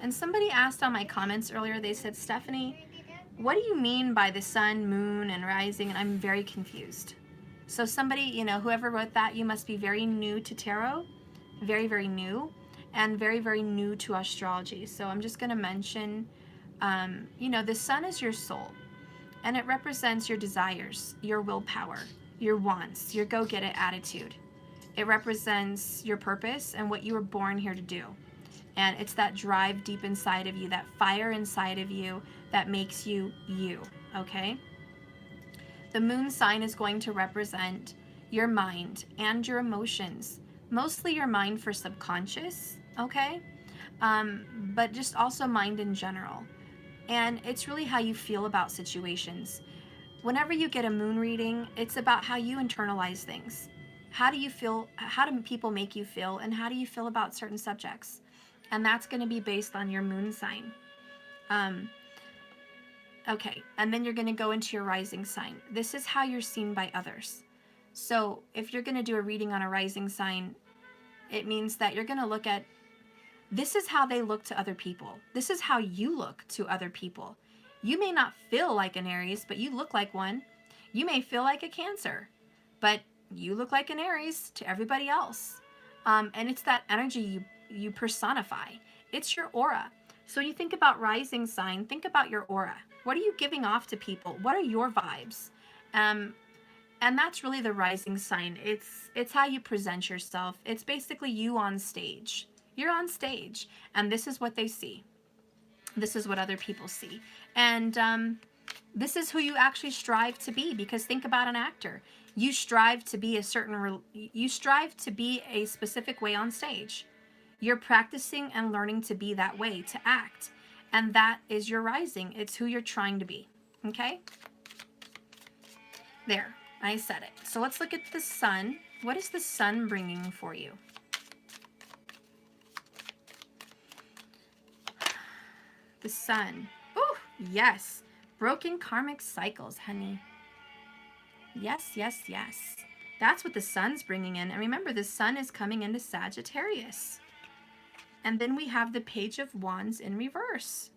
And somebody asked on my comments earlier, they said, Stephanie, what do you mean by the sun, moon, and rising? And I'm very confused. So somebody, whoever wrote that, you must be very new to tarot, very, very new, and very, very new to astrology. So I'm just going to mention, the sun is your soul. and it represents your desires, your willpower, your wants, your go-get-it attitude. It represents your purpose and what you were born here to do. And it's that drive deep inside of you, that fire inside of you that makes you you, okay? The moon sign is going to represent your mind and your emotions, mostly your mind for subconscious, okay? But just also mind in general. And it's really how you feel about situations. Whenever you get a moon reading, it's about how you internalize things. How do you feel? How do people make you feel? And how do you feel about certain subjects? And that's going to be based on your moon sign. Okay, and then you're going to go into your rising sign. This is how you're seen by others. So if you're going to do a reading on a rising sign, it means that you're going to look at, this is how they look to other people. This is how you look to other people. You may not feel like an Aries, but you look like one. You may feel like a Cancer, but you look like an Aries to everybody else. And it's that energy you personify. It's your aura. So when you think about rising sign, think about your aura. What are you giving off to people? What are your vibes? And that's really the rising sign. It's how you present yourself. It's basically you on stage. You're on stage, and this is what they see. This is what other people see. And this is who you actually strive to be, because think about an actor. You strive to be you strive to be a specific way on stage. You're practicing and learning to be that way, to act. And that is your rising. It's who you're trying to be. Okay? There, I said it. So let's look at the sun. What is the sun bringing for you? The sun. Oh, yes. Broken karmic cycles, honey. Yes, yes, yes. That's what the sun's bringing in. And remember, the sun is coming into Sagittarius. And then we have the Page of Wands in reverse.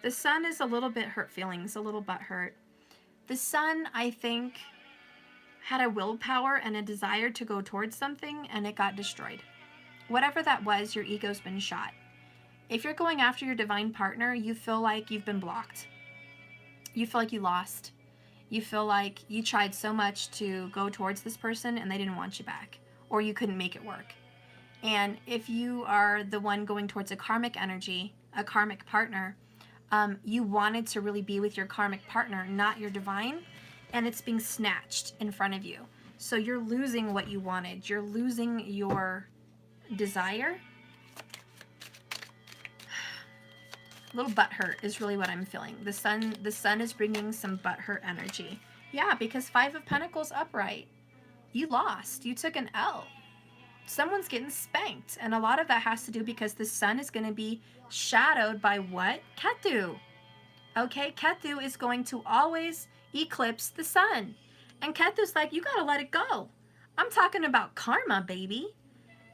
The sun is a little bit hurt feelings, a little butthurt. The sun, I think, had a willpower and a desire to go towards something, and it got destroyed. Whatever that was, your ego's been shot. If you're going after your divine partner, you feel like you've been blocked. You feel like you lost. You feel like you tried so much to go towards this person and they didn't want you back, or you couldn't make it work. And if you are the one going towards a karmic energy, a karmic partner, you wanted to really be with your karmic partner, not your divine, and it's being snatched in front of you. So you're losing what you wanted. You're losing your desire. A little butthurt is really what I'm feeling. The sun is bringing some butthurt energy. Yeah, because 5 of Pentacles upright. You lost. You took an L. Someone's getting spanked. And a lot of that has to do because the sun is going to be shadowed by what? Ketu. Okay, Ketu is going to always eclipse the sun. And Ketu's like, you got to let it go. I'm talking about karma, baby.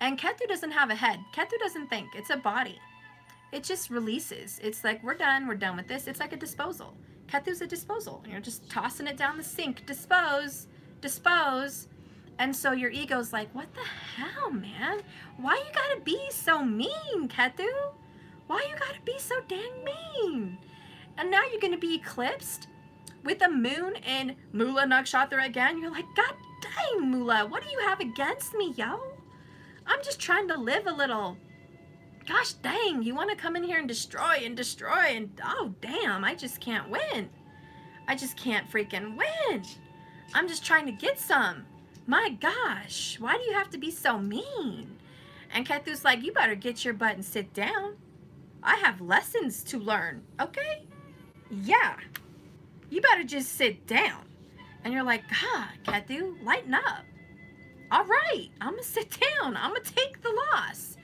And Ketu doesn't have a head. Ketu doesn't think. It's a body. It just releases. It's like, we're done with this. It's like a disposal. Ketu's a disposal. You're just tossing it down the sink. Dispose. And so your ego's like, what the hell, man? Why you gotta be so mean, Ketu? Why you gotta be so dang mean? And now you're gonna be eclipsed with a moon in Mula Nakshatra again. You're like, God dang, Mula, what do you have against me, yo? I'm just trying to live a little. Gosh dang, you want to come in here and destroy and oh damn, I just can't win. I just can't freaking win. I'm just trying to get some. My gosh, why do you have to be so mean? And Ketu's like, you better get your butt and sit down. I have lessons to learn, okay? Yeah, you better just sit down. And you're like, God, Ketu, lighten up. All right, I'm gonna sit down. I'm gonna take the loss.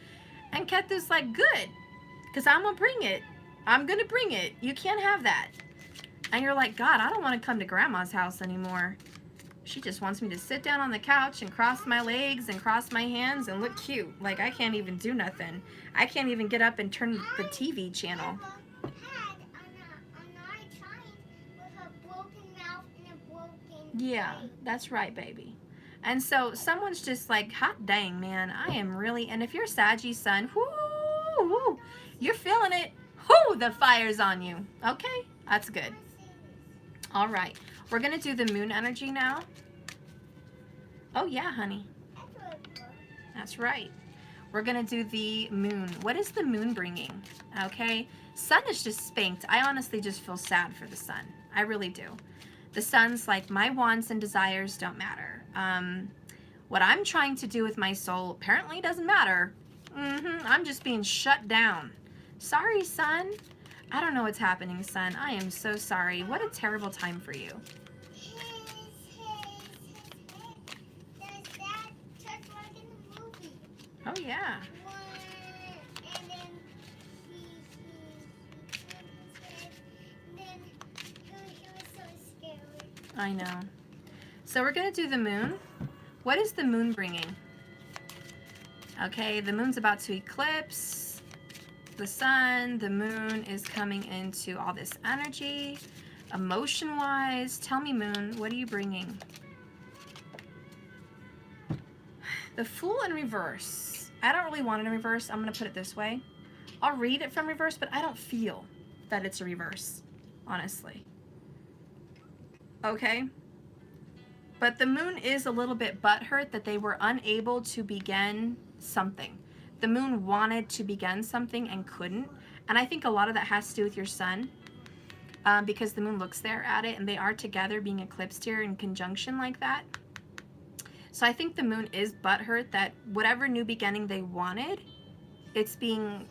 And Ketu's like, good, because I'm going to bring it. I'm going to bring it. You can't have that. And you're like, God, I don't want to come to Grandma's house anymore. She just wants me to sit down on the couch and cross my legs and cross my hands and look cute. Like, I can't even do nothing. I can't even get up and turn the TV channel. Yeah, that's right, baby. And so someone's just like, hot dang, man, I am really, and if you're Saggy sun, whoo, you're feeling it. Whoo, the fire's on you. Okay, that's good. All right, we're gonna do the moon energy now. Oh yeah, honey. That's right. We're gonna do the moon. What is the moon bringing? Okay, sun is just spanked. I honestly just feel sad for the sun. I really do. The sun's like, my wants and desires don't matter. What I'm trying to do with my soul apparently doesn't matter. I'm just being shut down. Sorry, sun. I don't know what's happening, son. I am so sorry. What a terrible time for you. Oh, yeah. I know. So we're going to do the moon. What is the moon bringing? Okay, the moon's about to eclipse the sun. The moon is coming into all this energy. Emotion-wise, tell me, moon, what are you bringing? The Fool in reverse. I don't really want it in reverse. I'm going to put it this way. I'll read it from reverse, but I don't feel that it's a reverse, honestly. Okay? But the moon is a little bit butthurt that they were unable to begin something. The moon wanted to begin something and couldn't. And I think a lot of that has to do with your sun, because the moon looks there at it and they are together being eclipsed here in conjunction like that. So I think the moon is butthurt that whatever new beginning they wanted, it's being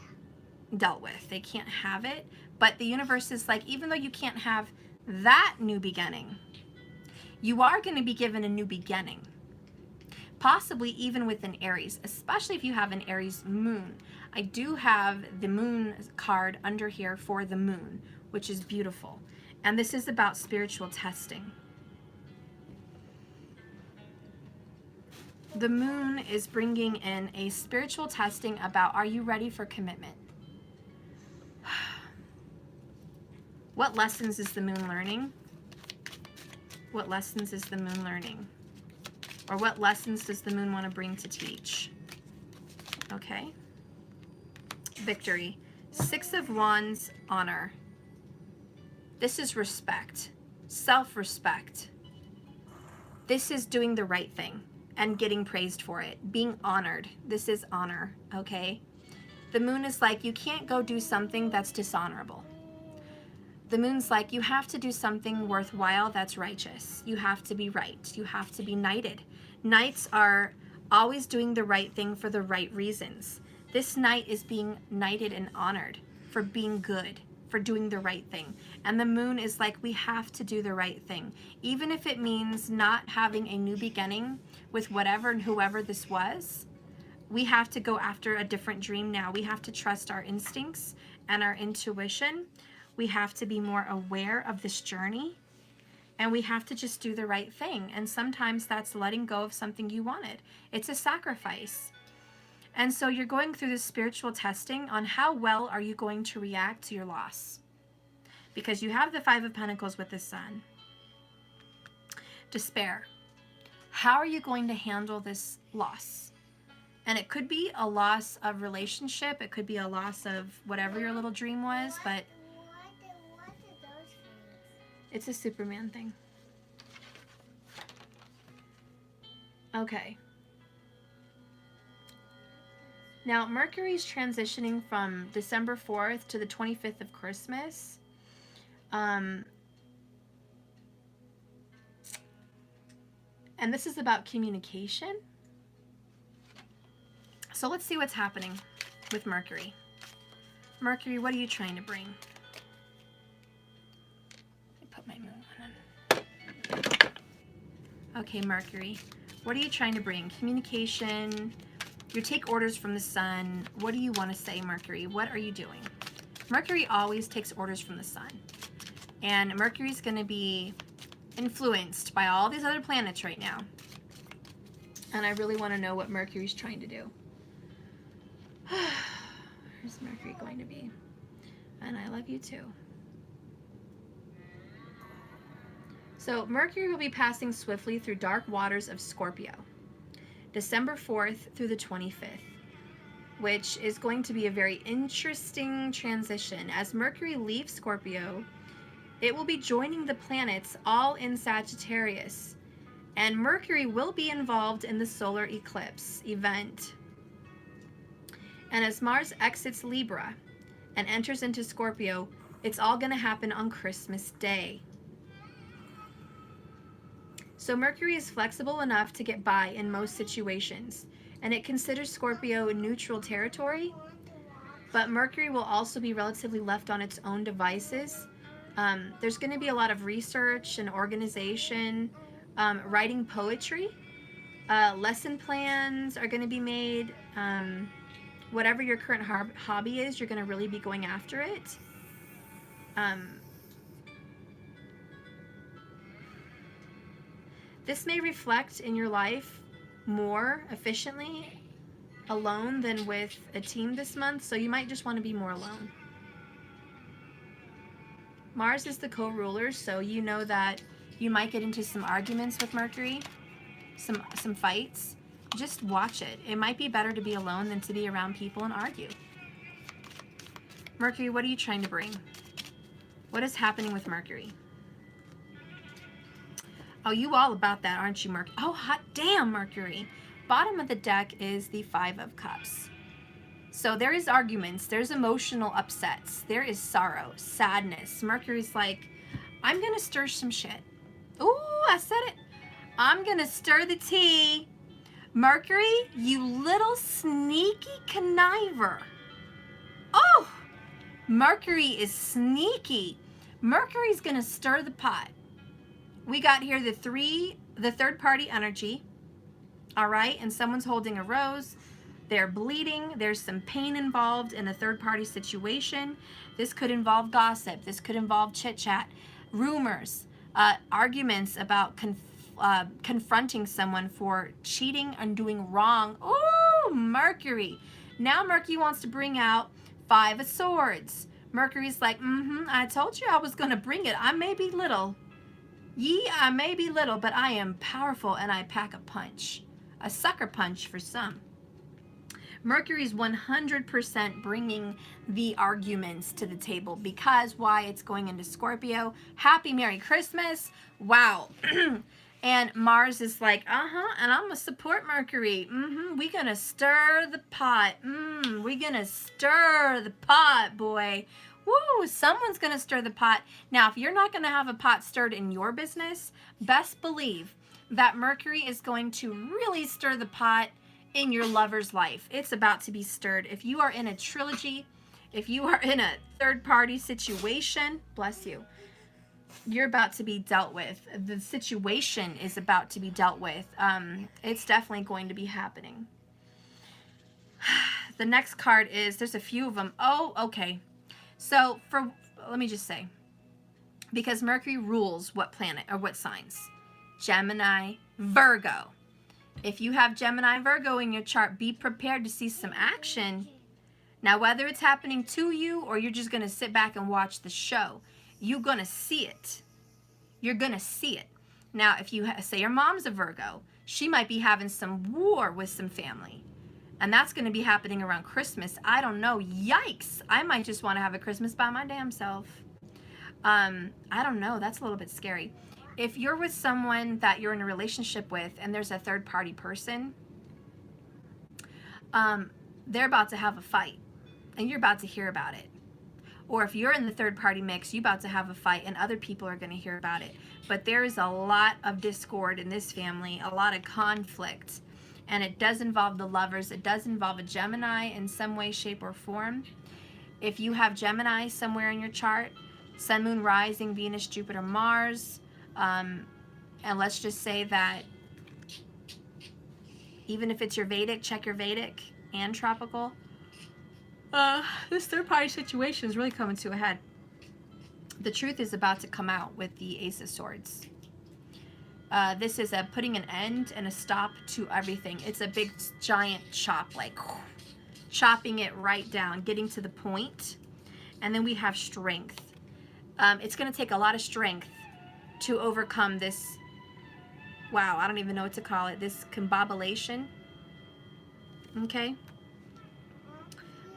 dealt with. They can't have it. But the universe is like, even though you can't have that new beginning, you are going to be given a new beginning. Possibly even with an Aries, especially if you have an Aries moon. I do have the moon card under here for the moon, which is beautiful. And this is about spiritual testing. The moon is bringing in a spiritual testing about, are you ready for commitment? What lessons is the moon learning? What lessons is the moon learning? Or what lessons does the moon want to bring to teach? Okay. Victory. Six of Wands, honor. This is respect. Self-respect. This is doing the right thing and getting praised for it. Being honored. This is honor, okay? The moon is like, you can't go do something that's dishonorable. The moon's like, you have to do something worthwhile that's righteous. You have to be right. You have to be knighted. Knights are always doing the right thing for the right reasons. This knight is being knighted and honored for being good, for doing the right thing. And the moon is like, we have to do the right thing. Even if it means not having a new beginning with whatever and whoever this was, we have to go after a different dream now. We have to trust our instincts and our intuition. We have to be more aware of this journey, and we have to just do the right thing. And sometimes that's letting go of something you wanted. It's a sacrifice. And so you're going through this spiritual testing on how well are you going to react to your loss. Because you have the Five of Pentacles with the Sun. Despair. How are you going to handle this loss? And it could be a loss of relationship. It could be a loss of whatever your little dream was, but it's a Superman thing. Okay. Now, Mercury's transitioning from December 4th to the 25th of Christmas. And this is about communication. So let's see what's happening with Mercury. Mercury, what are you trying to bring? My moon on. Okay, Mercury, what are you trying to bring? Communication. You take orders from the sun. What do you want to say, Mercury? What are you doing? Mercury always takes orders from the sun. And Mercury's going to be influenced by all these other planets right now. And I really want to know what Mercury's trying to do. Where's Mercury going to be? And I love you too. So Mercury will be passing swiftly through dark waters of Scorpio, December 4th through the 25th. which is going to be a very interesting transition. As Mercury leaves Scorpio, it will be joining the planets all in Sagittarius, and Mercury will be involved in the solar eclipse event. And as Mars exits Libra and enters into Scorpio, it's all going to happen on Christmas Day. So Mercury is flexible enough to get by in most situations, and it considers Scorpio neutral territory, but Mercury will also be relatively left on its own devices. There's going to be a lot of research and organization, writing poetry, lesson plans are going to be made. Whatever your current hobby is, you're going to really be going after it. This may reflect in your life more efficiently alone than with a team this month, so you might just want to be more alone. Mars is the co-ruler, so you know that you might get into some arguments with Mercury, some fights. Just watch it. It might be better to be alone than to be around people and argue. Mercury, what are you trying to bring? What is happening with Mercury? Oh, you all about that, aren't you, Mercury? Oh, hot damn, Mercury. Bottom of the deck is the Five of Cups. So there is arguments, there's emotional upsets, there is sorrow, sadness. Mercury's like, I'm gonna stir some shit. Ooh, I said it. I'm gonna stir the tea. Mercury, you little sneaky conniver. Oh, Mercury is sneaky. Mercury's gonna stir the pot. We got here the third party energy, all right? And someone's holding a rose. They're bleeding. There's some pain involved in a third party situation. This could involve gossip. This could involve chit chat, rumors, arguments about confronting someone for cheating and doing wrong. Oh, Mercury. Now Mercury wants to bring out Five of Swords. Mercury's like, I told you I was going to bring it. I may be little. I may be little, but I am powerful and I pack a punch. A sucker punch for some. Mercury's 100% bringing the arguments to the table because why? It's going into Scorpio. Happy Merry Christmas. Wow. And Mars is like, and I'm going to support Mercury. We're going to stir the pot. We're going to stir the pot, boy. Woo, someone's going to stir the pot. Now, if you're not going to have a pot stirred in your business, best believe that Mercury is going to really stir the pot in your lover's life. It's about to be stirred. If you are in a trilogy, if you are in a third-party situation, bless you, you're about to be dealt with. The situation is about to be dealt with. It's definitely going to be happening. The next card is, there's a few of them. Oh, okay. So let me just say, because Mercury rules what planet or what signs? Gemini, Virgo. If you have Gemini, Virgo in your chart, be prepared to see some action. Now, whether it's happening to you or you're just going to sit back and watch the show, you're going to see it. You're going to see it. Now, if you say your mom's a Virgo, she might be having some war with some family. And that's going to be happening around Christmas. I don't know. Yikes. I might just want to have a Christmas by my damn self. I don't know. That's a little bit scary. If you're with someone that you're in a relationship with and there's a third party person, they're about to have a fight and you're about to hear about it. Or if you're in the third party mix, you're about to have a fight and other people are going to hear about it. But there is a lot of discord in this family, a lot of conflict. And it does involve the lovers. It does involve a Gemini in some way, shape, or form. If you have Gemini somewhere in your chart, Sun, Moon, Rising, Venus, Jupiter, Mars, and let's just say that even if it's your Vedic, check your Vedic and tropical, this third-party situation is really coming to a head. The truth is about to come out with the Ace of Swords. This is a putting an end and a stop to everything. It's a big giant chop, like chopping it right down, getting to the point. And then we have strength. It's going to take a lot of strength to overcome this, wow, I don't even know what to call it, this combobulation. Okay?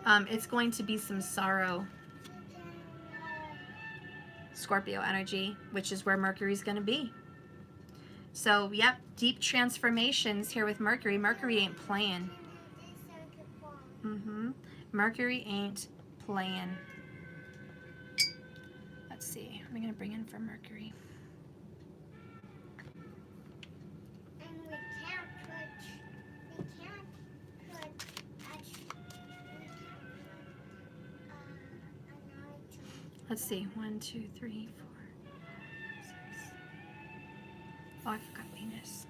It's going to be some sorrow, Scorpio energy, which is where Mercury's going to be. So, yep, deep transformations here with Mercury. Mercury ain't playing. Mercury ain't playing. Let's see. What am I going to bring in for Mercury? Let's see. 1, 2, 3, 4, 6. Oh, I forgot Venus.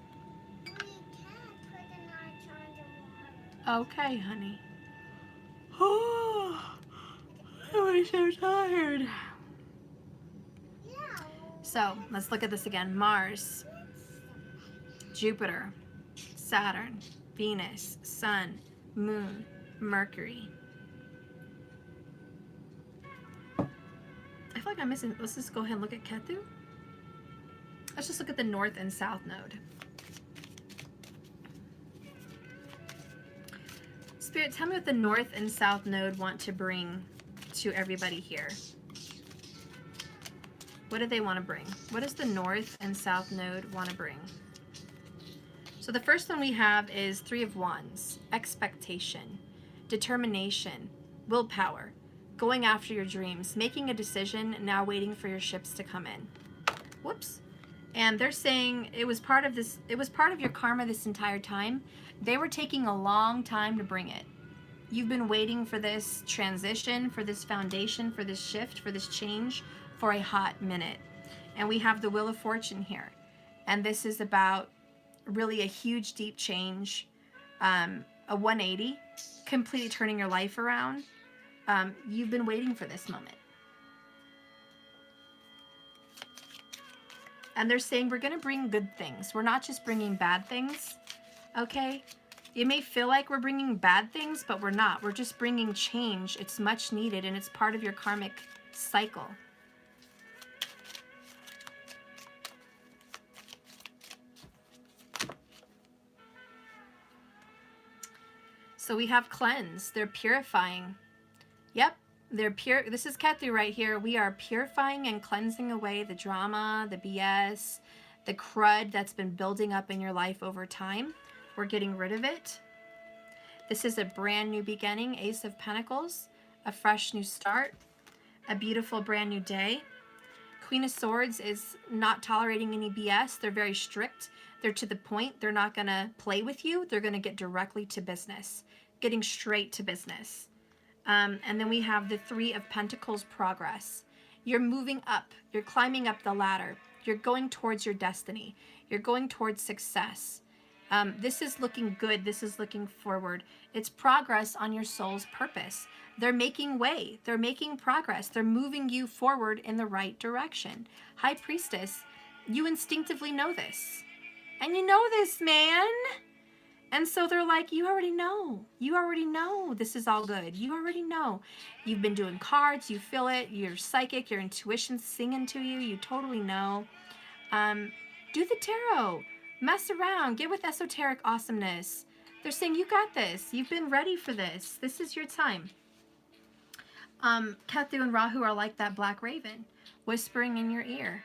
Okay, honey. Oh, I'm so tired. So, let's look at this again. Mars, Jupiter, Saturn, Venus, Sun, Moon, Mercury. I feel like I'm missing. Let's just go ahead and look at Ketu. Let's just look at the North and South node. Spirit, tell me what the North and South node want to bring to everybody here. What do they want to bring? What does the North and South node want to bring? So the first one we have is 3 of Wands, expectation, determination, willpower, going after your dreams, making a decision, now waiting for your ships to come in. Whoops. And they're saying it was part of this, it was part of your karma this entire time. They were taking a long time to bring it. You've been waiting for this transition, for this foundation, for this shift, for this change for a hot minute. And we have the Wheel of Fortune here. And this is about really a huge, deep change, a 180, completely turning your life around. You've been waiting for this moment. And they're saying we're going to bring good things. We're not just bringing bad things, okay? It may feel like we're bringing bad things, but we're not. We're just bringing change. It's much needed, and it's part of your karmic cycle. So we have cleanse. They're purifying. Yep, they're pure. This is Ketu right here. We are purifying and cleansing away the drama, the BS, the crud that's been building up in your life over time. We're getting rid of it. This is a brand new beginning, Ace of Pentacles, a fresh new start, a beautiful brand new day. Queen of Swords is not tolerating any BS. They're very strict. They're to the point. They're not going to play with you. They're going to get directly to business, getting straight to business. And then we have the 3 of Pentacles, progress. You're moving up. You're climbing up the ladder. You're going towards your destiny. You're going towards success. This is looking good. This is looking forward. It's progress on your soul's purpose. They're making way. They're making progress. They're moving you forward in the right direction. High Priestess, you instinctively know this. And you know this, man. And so they're like, you already know. You already know this is all good. You already know. You've been doing cards. You feel it. You're psychic. Your intuition's singing to you. You totally know. Do the tarot. Mess around. Get with esoteric awesomeness. They're saying, you got this. You've been ready for this. This is your time. Ketu and Rahu are like that black raven, whispering in your ear.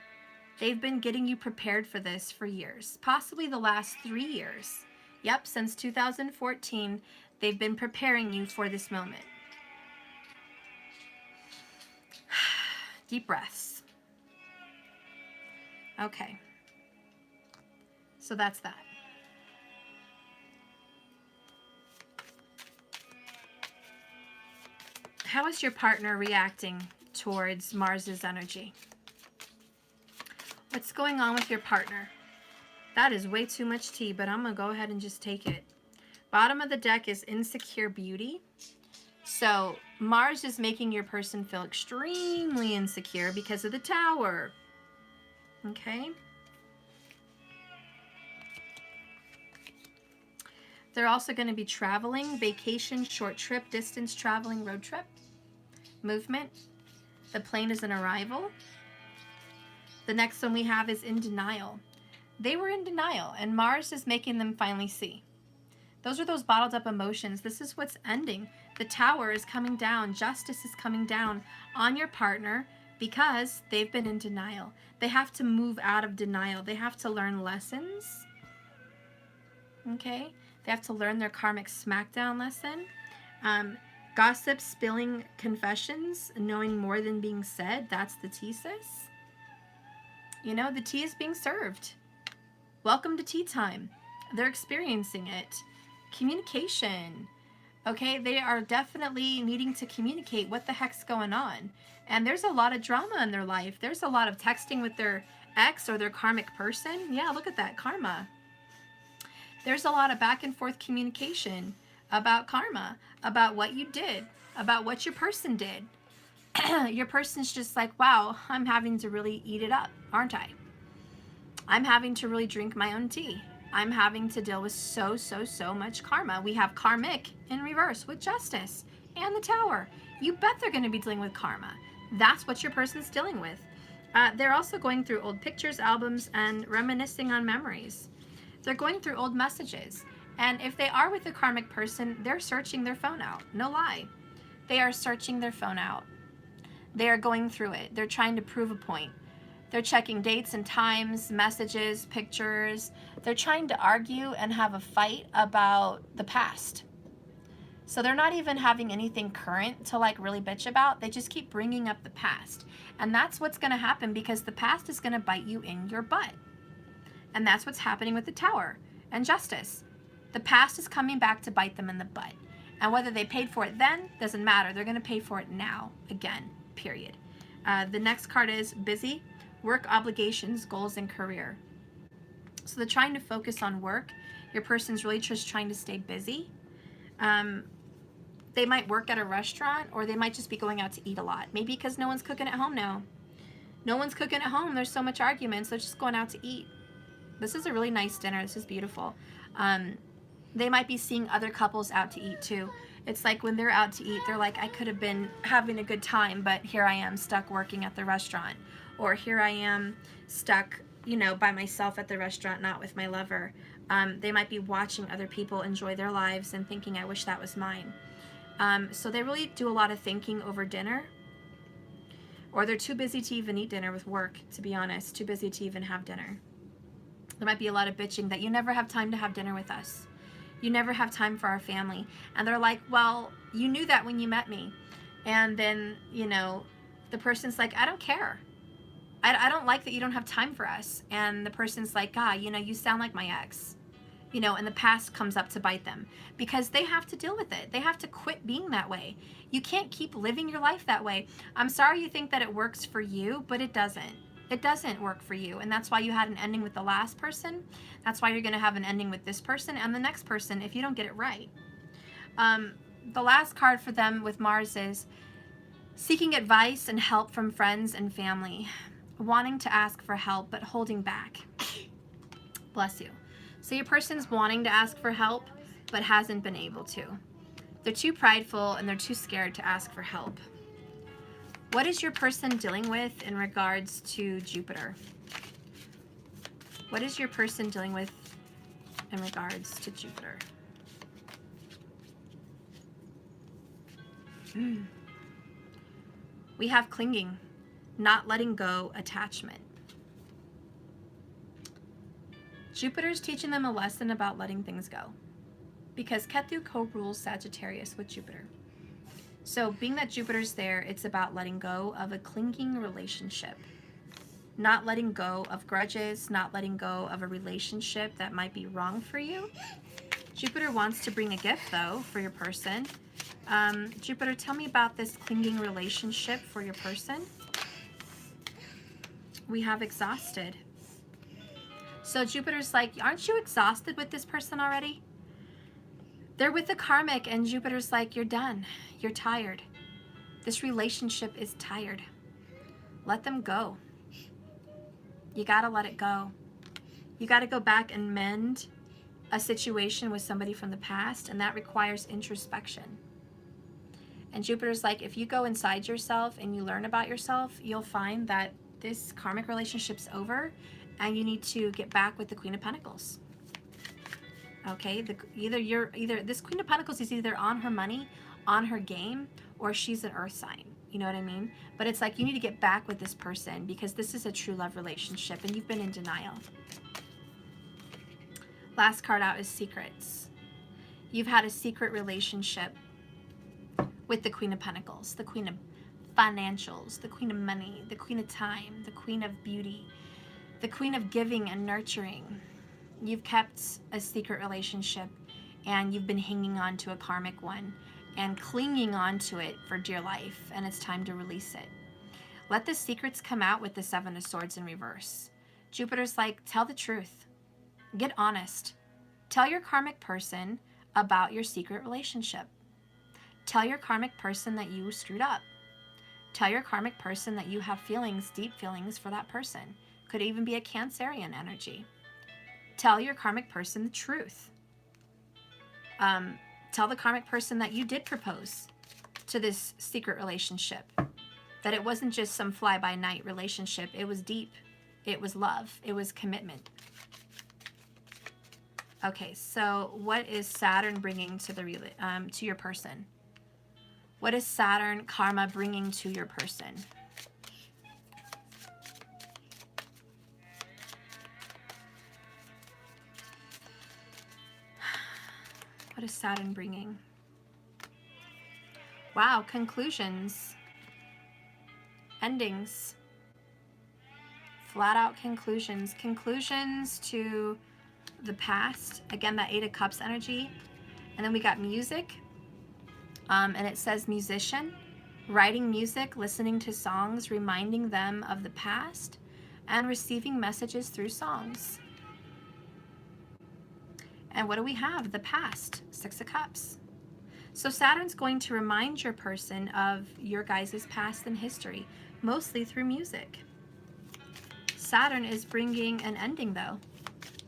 They've been getting you prepared for this for years, possibly the last 3 years. Yep, since 2014, they've been preparing you for this moment. Deep breaths. Okay. So that's that. How is your partner reacting towards Mars's energy? What's going on with your partner? That is way too much tea, but I'm going to go ahead and just take it. Bottom of the deck is insecure beauty. So Mars is making your person feel extremely insecure because of the Tower. Okay. They're also going to be traveling, vacation, short trip, distance traveling, road trip, movement. The plane is an arrival. The next one we have is in denial. They were in denial, and Mars is making them finally see. Those are those bottled up emotions. This is what's ending. The Tower is coming down. Justice is coming down on your partner because they've been in denial. They have to move out of denial. They have to learn lessons. Okay? They have to learn their karmic smackdown lesson. Gossip, spilling confessions, knowing more than being said. That's the tea, sis. You know, the tea is being served. Welcome to tea time. They're experiencing it. Communication. Okay, they are definitely needing to communicate what the heck's going on. And there's a lot of drama in their life. There's a lot of texting with their ex or their karmic person. Yeah, look at that, karma. There's a lot of back and forth communication about karma, about what you did, about what your person did. Your person's just like, wow, I'm having to really eat it up, aren't I? I'm having to really drink my own tea. I'm having to deal with so much karma. We have karmic in reverse with justice and the Tower. You bet they're going to be dealing with karma. That's what your person's dealing with. They're also going through old pictures, albums, and reminiscing on memories. They're going through old messages. And if they are with a karmic person, they're searching their phone out. No lie. They are searching their phone out. They are going through it. They're trying to prove a point. They're checking dates and times, messages, pictures. They're trying to argue and have a fight about the past. So they're not even having anything current to like really bitch about. They just keep bringing up the past. And that's what's going to happen because the past is going to bite you in your butt. And that's what's happening with the Tower and justice. The past is coming back to bite them in the butt. And whether they paid for it then, doesn't matter. They're going to pay for it now, again, period. The next card is busy. Work, obligations, goals, and career. So they're trying to focus on work. Your person's really just trying to stay busy. They might work at a restaurant or they might just be going out to eat a lot. Maybe because no one's cooking at home now. No one's cooking at home. There's so much arguments. They're just going out to eat. This is a really nice dinner. This is beautiful. They might be seeing other couples out to eat too. It's like when they're out to eat, they're like, I could have been having a good time, but here I am stuck working at the restaurant. Or here I am stuck, you know, by myself at the restaurant, not with my lover. They might be watching other people enjoy their lives and thinking, I wish that was mine. So they really do a lot of thinking over dinner. Or they're too busy to even eat dinner with work, to be honest. Too busy to even have dinner. There might be a lot of bitching that you never have time to have dinner with us. You never have time for our family. And they're like, well, you knew that when you met me. And then, you know, the person's like, I don't care. I don't like that you don't have time for us. And the person's like, God, you know, you sound like my ex. You know, and the past comes up to bite them. Because they have to deal with it. They have to quit being that way. You can't keep living your life that way. I'm sorry you think that it works for you, but it doesn't. It doesn't work for you. And that's why you had an ending with the last person. That's why you're going to have an ending with this person and the next person if you don't get it right. The last card for them with Mars is seeking advice and help from friends and family. Wanting to ask for help, but holding back. Bless you. So your person's wanting to ask for help, but hasn't been able to. They're too prideful and they're too scared to ask for help. What is your person dealing with in regards to Jupiter? What is your person dealing with in regards to Jupiter? We have clinging, not letting go, attachment. Jupiter's teaching them a lesson about letting things go because Ketu co-rules Sagittarius with Jupiter. So being that Jupiter's there, it's about letting go of a clinging relationship. Not letting go of grudges, not letting go of a relationship that might be wrong for you. Jupiter wants to bring a gift though for your person. Jupiter, tell me about this clinging relationship for your person. We have exhausted. So Jupiter's like, aren't you exhausted with this person already? They're with the karmic and Jupiter's like, you're done. You're tired. This relationship is tired. Let them go. You gotta let it go. You gotta go back and mend a situation with somebody from the past, and that requires introspection. And Jupiter's like, if you go inside yourself and you learn about yourself, you'll find that this karmic relationship's over and you need to get back with the Queen of Pentacles. Okay, either this Queen of Pentacles is either on her money on her game or she's an earth sign. You know what I mean? But it's like you need to get back with this person because this is a true love relationship and you've been in denial. Last card out is secrets. You've had a secret relationship with the Queen of Pentacles, the Queen of Financials, the Queen of Money, the Queen of Time, the Queen of Beauty, the Queen of Giving and Nurturing. You've kept a secret relationship and you've been hanging on to a karmic one and clinging on to it for dear life, and it's time to release it. Let the secrets come out with the Seven of Swords in reverse. Jupiter's like, tell the truth. Get honest. Tell your karmic person about your secret relationship. Tell your karmic person that you screwed up. Tell your karmic person that you have feelings, deep feelings for that person. Could even be a Cancerian energy. Tell your karmic person the truth. Tell the karmic person that you did propose to this secret relationship. That it wasn't just some fly-by-night relationship. It was deep. It was love. It was commitment. Okay, so what is Saturn bringing to your person? What is Saturn karma bringing to your person? What is Saturn bringing? Wow, conclusions. Endings. Flat out conclusions. Conclusions to the past. Again, that Eight of Cups energy. And then we got music. And it says musician. Writing music, listening to songs, reminding them of the past, and receiving messages through songs. And what do we have? The past. Six of Cups. So Saturn's going to remind your person of your guys' past and history, mostly through music. Saturn is bringing an ending, though.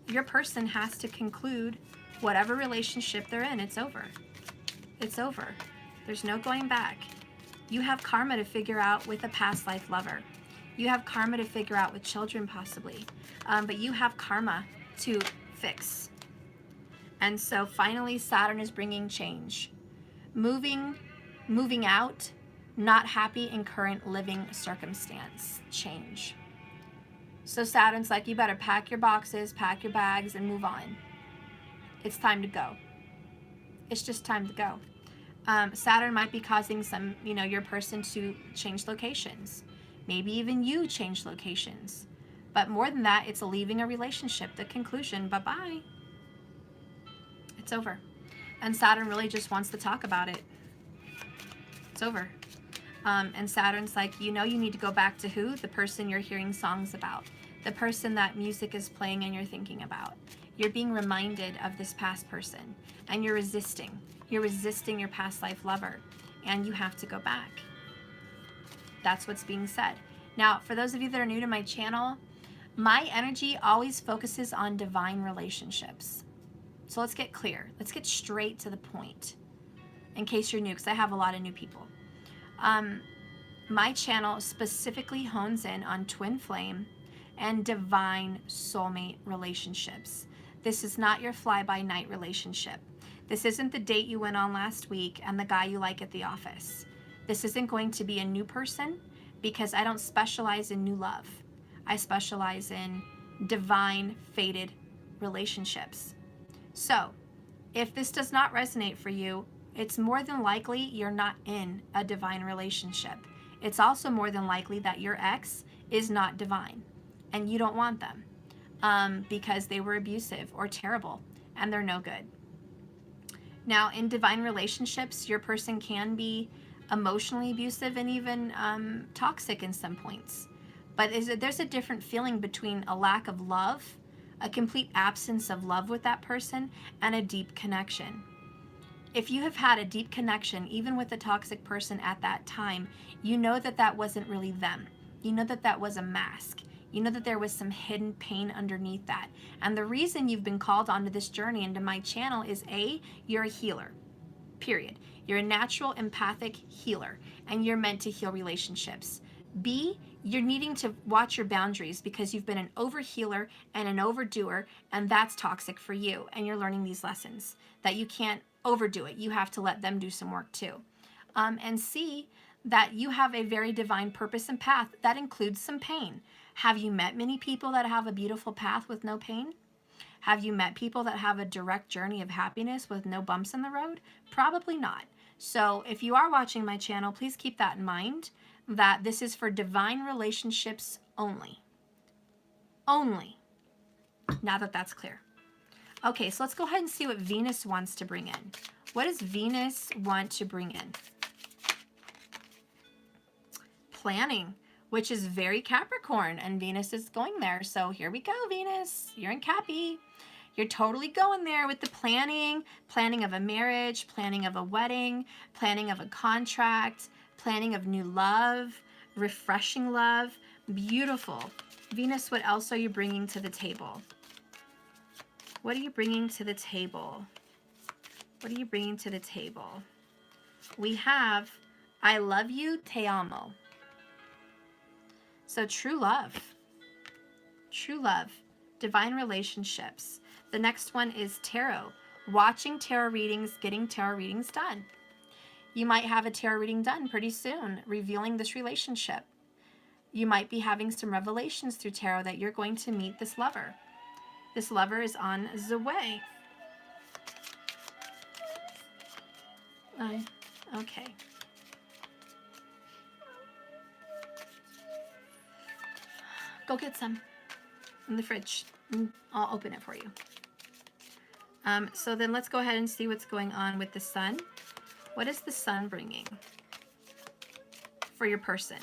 Your person has to conclude whatever relationship they're in. It's over. It's over. There's no going back. You have karma to figure out with a past life lover. You have karma to figure out with children, possibly. But you have karma to fix. And so finally, Saturn is bringing change. Moving out, not happy in current living circumstance. Change. So Saturn's like, you better pack your boxes, pack your bags, and move on. It's time to go. It's just time to go. Saturn might be causing some, your person to change locations. Maybe even you change locations. But more than that, it's leaving a relationship. The conclusion, bye-bye. It's over. And Saturn really just wants to talk about it. It's over. And Saturn's like, you need to go back to who? The person you're hearing songs about. The person that music is playing and you're thinking about. You're being reminded of this past person. And you're resisting. You're resisting your past life lover. And you have to go back. That's what's being said. Now, for those of you that are new to my channel, my energy always focuses on divine relationships. So let's get clear. Let's get straight to the point. In case you're new, because I have a lot of new people. My channel specifically hones in on twin flame and divine soulmate relationships. This is not your fly-by-night relationship. This isn't the date you went on last week and the guy you like at the office. This isn't going to be a new person because I don't specialize in new love. I specialize in divine fated relationships. So, if this does not resonate for you, it's more than likely you're not in a divine relationship. It's also more than likely that your ex is not divine and you don't want them because they were abusive or terrible and they're no good. Now, in divine relationships, your person can be emotionally abusive and even toxic in some points. But there's a different feeling between a lack of love, a complete absence of love with that person, and a deep connection. If you have had a deep connection, even with a toxic person at that time, you know that that wasn't really them. You know that that was a mask. You know that there was some hidden pain underneath that. And the reason you've been called onto this journey into my channel is A, you're a healer, period. You're a natural empathic healer, and you're meant to heal relationships. B, you're needing to watch your boundaries because you've been an overhealer and an overdoer, and that's toxic for you. And you're learning these lessons that you can't overdo it. You have to let them do some work too. and see that you have a very divine purpose and path that includes some pain. Have you met many people that have a beautiful path with no pain? Have you met people that have a direct journey of happiness with no bumps in the road? Probably not. So if you are watching my channel, please keep that in mind, that this is for divine relationships only. Only. Now that that's clear. Okay, so let's go ahead and see what Venus wants to bring in. What does Venus want to bring in? Planning, which is very Capricorn, and Venus is going there. So here we go, Venus. You're in Cappy. You're totally going there with the planning of a marriage, planning of a wedding, planning of a contract, planning of new love, refreshing love. Beautiful. Venus, what else are you bringing to the table? What are you bringing to the table? What are you bringing to the table? We have, I love you, te amo. So true love, divine relationships. The next one is tarot, watching tarot readings, getting tarot readings done. You might have a tarot reading done pretty soon, revealing this relationship. You might be having some revelations through tarot that you're going to meet this lover. This lover is on the way. Okay. Go get some in the fridge. I'll open it for you. So then let's go ahead and see what's going on with the sun. What is the sun bringing for your person?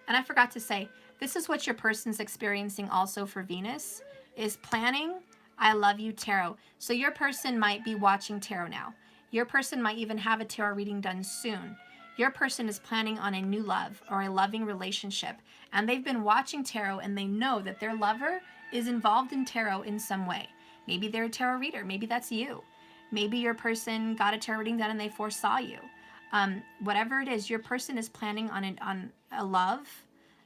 And I forgot to say, this is what your person's experiencing also for Venus, is planning, I love you, tarot. So your person might be watching tarot now. Your person might even have a tarot reading done soon. Your person is planning on a new love or a loving relationship, and they've been watching tarot and they know that their lover is involved in tarot in some way. Maybe they're a tarot reader. Maybe that's you. Maybe your person got a tarot reading done and they foresaw you. Whatever it is, your person is planning on a love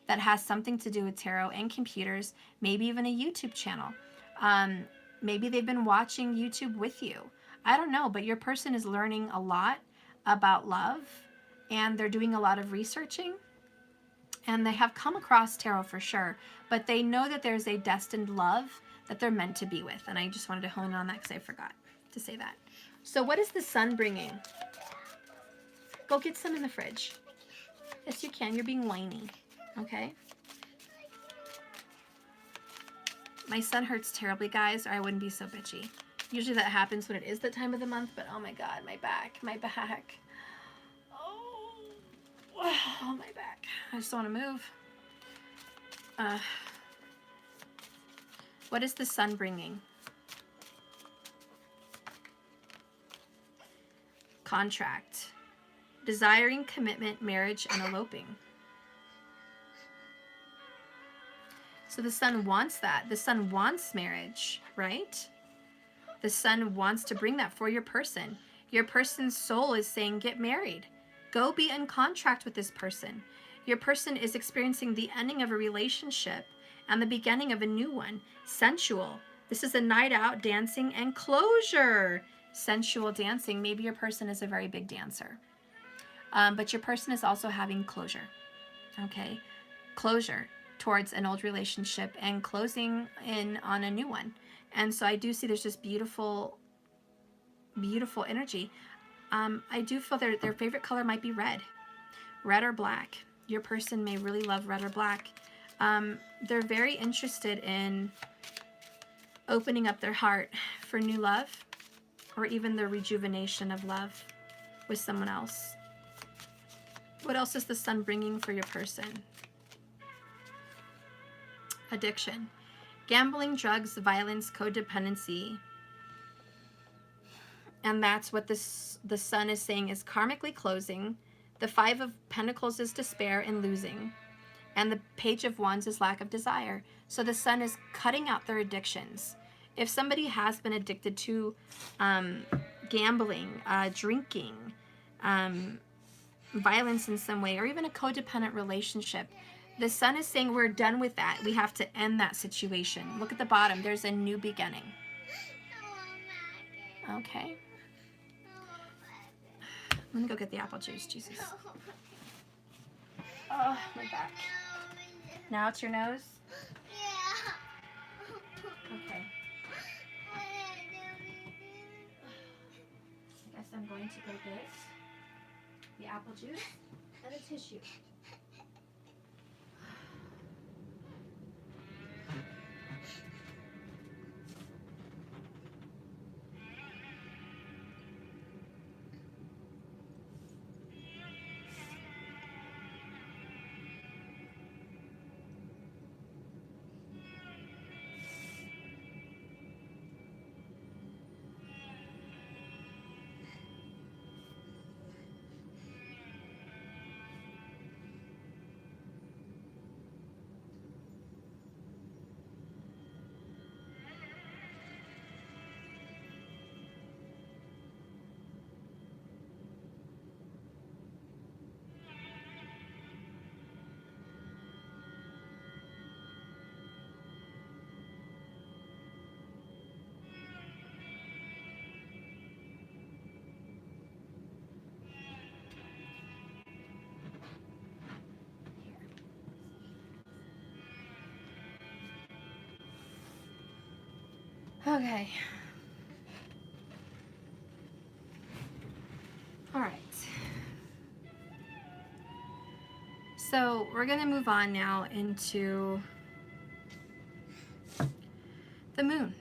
that has something to do with tarot and computers, maybe even a YouTube channel. Maybe they've been watching YouTube with you. I don't know, but your person is learning a lot about love, and they're doing a lot of researching, and they have come across tarot for sure, but they know that there's a destined love that they're meant to be with. And I just wanted to hone in on that because I forgot to say that. So what is the sun bringing? Go get some in the fridge. Yes, you can. You're being whiny. Okay? My sun hurts terribly, guys, or I wouldn't be so bitchy. Usually that happens when it is the time of the month, but oh my God, my back. Oh, my back. I just don't want to move. What is the sun bringing? Contract. Desiring commitment, marriage, and eloping. So the sun wants that. The sun wants marriage, right? The sun wants to bring that for your person. Your person's soul is saying, get married. Go be in contract with this person. Your person is experiencing the ending of a relationship and the beginning of a new one. Sensual. This is a night out, dancing, and closure. Sensual dancing. Maybe your person is a very big dancer. But your person is also having closure. Okay? Closure towards an old relationship and closing in on a new one. And so I do see there's just beautiful, beautiful energy. I do feel their favorite color might be red. Red or black. Your person may really love red or black. They're very interested in opening up their heart for new love, or even the rejuvenation of love with someone else. What else is the sun bringing for your person? Addiction. Gambling, drugs, violence, codependency. And that's what the sun is saying is karmically closing. The Five of Pentacles is despair and losing. And the Page of Wands is lack of desire. So the sun is cutting out their addictions. If somebody has been addicted to gambling, drinking, violence in some way, or even a codependent relationship, the sun is saying we're done with that. We have to end that situation. Look at the bottom. There's a new beginning. Okay. I'm gonna go get the apple juice, Jesus. Oh, my back. Now it's your nose? Okay. I guess I'm going to go get the apple juice and a tissue. Okay. All right. So we're going to move on now into the moon.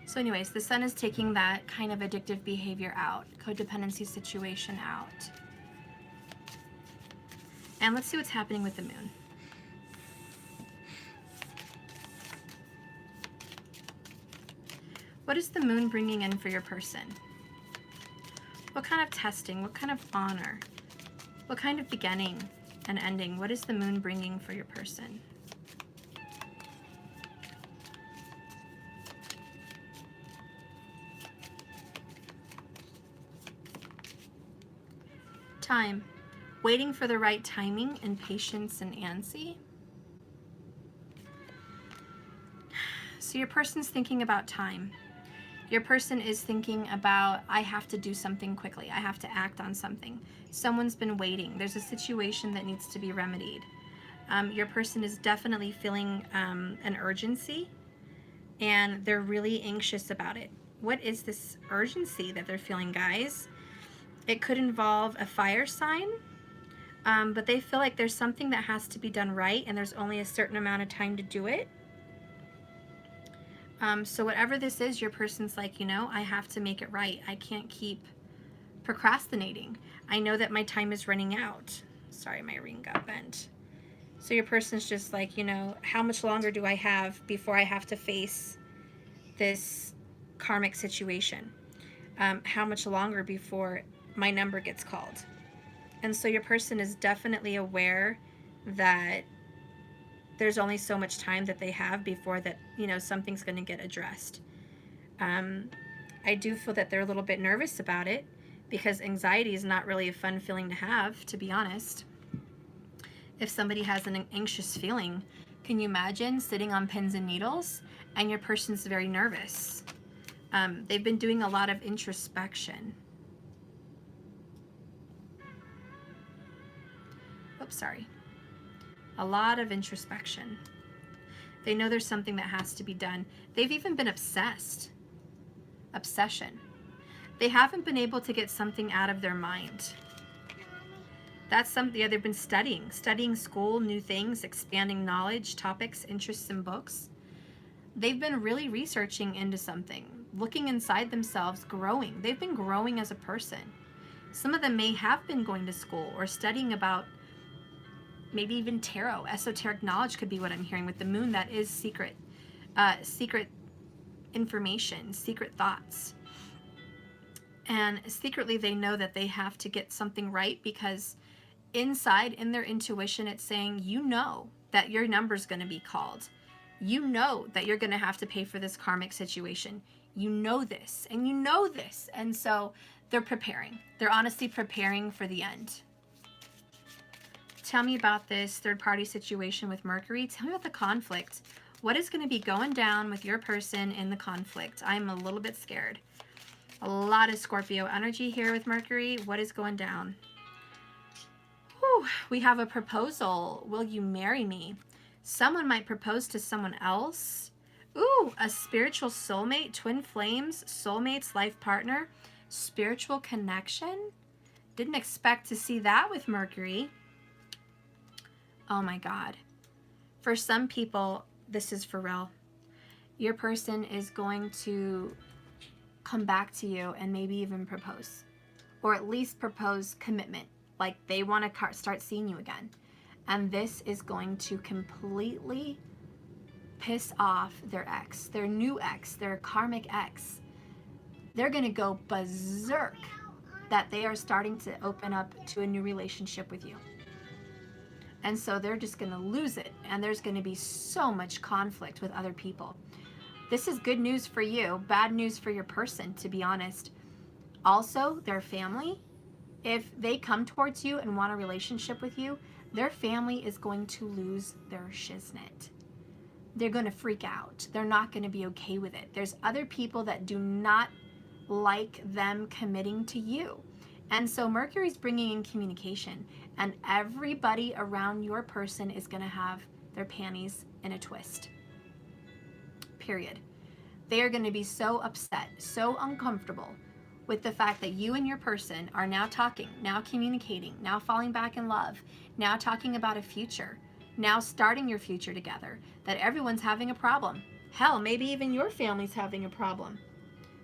So anyways, the sun is taking that kind of addictive behavior out, codependency situation out. And let's see what's happening with the moon. What is the moon bringing in for your person? What kind of testing? What kind of honor? What kind of beginning and ending? What is the moon bringing for your person? Time. Waiting for the right timing and patience and antsy. So your person's thinking about time. Your person is thinking about, I have to do something quickly. I have to act on something. Someone's been waiting. There's a situation that needs to be remedied. Your person is definitely feeling an urgency, and they're really anxious about it. What is this urgency that they're feeling, guys? It could involve a fire sign, but they feel like there's something that has to be done right, and there's only a certain amount of time to do it. So whatever this is, your person's like, you know, I have to make it right. I can't keep procrastinating. I know that my time is running out. Sorry, my ring got bent. So your person's just like, you know, how much longer do I have before I have to face this karmic situation? How much longer before my number gets called? And so your person is definitely aware that there's only so much time that they have before that, you know, something's going to get addressed. I do feel that they're a little bit nervous about it because anxiety is not really a fun feeling to have, to be honest. If somebody has an anxious feeling, can you imagine sitting on pins and needles and your person's very nervous? They've been doing a lot of introspection. Oops, sorry. A lot of introspection. They know there's something that has to be done. They've even been obsessed. Obsession. They haven't been able to get something out of their mind. That's something, yeah, they've been studying school, new things, expanding knowledge, topics, interests, and books. They've been really researching into something, looking inside themselves, growing. They've been growing as a person. Some of them may have been going to school or studying about maybe even tarot. Esoteric knowledge could be what I'm hearing with the moon. That is secret. Secret information, secret thoughts. And secretly they know that they have to get something right because inside, in their intuition, it's saying, you know that your number's going to be called. You know that you're going to have to pay for this karmic situation. You know this, and you know this. And so they're preparing. They're honestly preparing for the end. Tell me about this third-party situation with Mercury. Tell me about the conflict. What is going to be going down with your person in the conflict? I'm a little bit scared. A lot of Scorpio energy here with Mercury. What is going down? Whew, we have a proposal. Will you marry me? Someone might propose to someone else. Ooh, a spiritual soulmate, twin flames, soulmates, life partner, spiritual connection. Didn't expect to see that with Mercury. Oh my God. For some people, this is for real. Your person is going to come back to you and maybe even propose, or at least propose commitment. Like they want to start seeing you again. And this is going to completely piss off their ex, their new ex, their karmic ex. They're going to go berserk that they are starting to open up to a new relationship with you. And so they're just going to lose it. And there's going to be so much conflict with other people. This is good news for you, bad news for your person, to be honest. Also, their family, if they come towards you and want a relationship with you, their family is going to lose their shiznit. They're going to freak out. They're not going to be okay with it. There's other people that do not like them committing to you. And so Mercury's bringing in communication, and everybody around your person is going to have their panties in a twist. Period. They are going to be so upset, so uncomfortable with the fact that you and your person are now talking, now communicating, now falling back in love, now talking about a future, now starting your future together, that everyone's having a problem. Hell, maybe even your family's having a problem.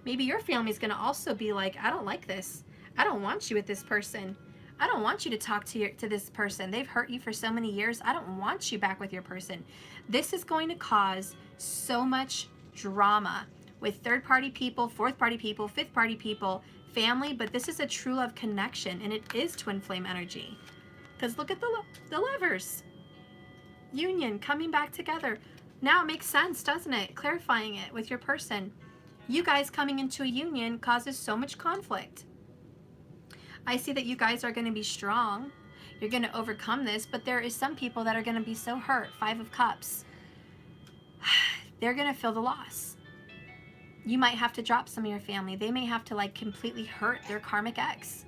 Maybe your family's going to also be like, I don't like this. I don't want you with this person. I don't want you to talk to this person. They've hurt you for so many years. I don't want you back with your person. This is going to cause so much drama with third-party people, fourth-party people, fifth-party people, family, but this is a true love connection, and it is twin flame energy. Because look at the lovers. Union, coming back together. Now it makes sense, doesn't it? Clarifying it with your person. You guys coming into a union causes so much conflict. I see that you guys are going to be strong. You're going to overcome this, but there is some people that are going to be so hurt. 5 of Cups. They're going to feel the loss. You might have to drop some of your family. They may have to like completely hurt their karmic ex.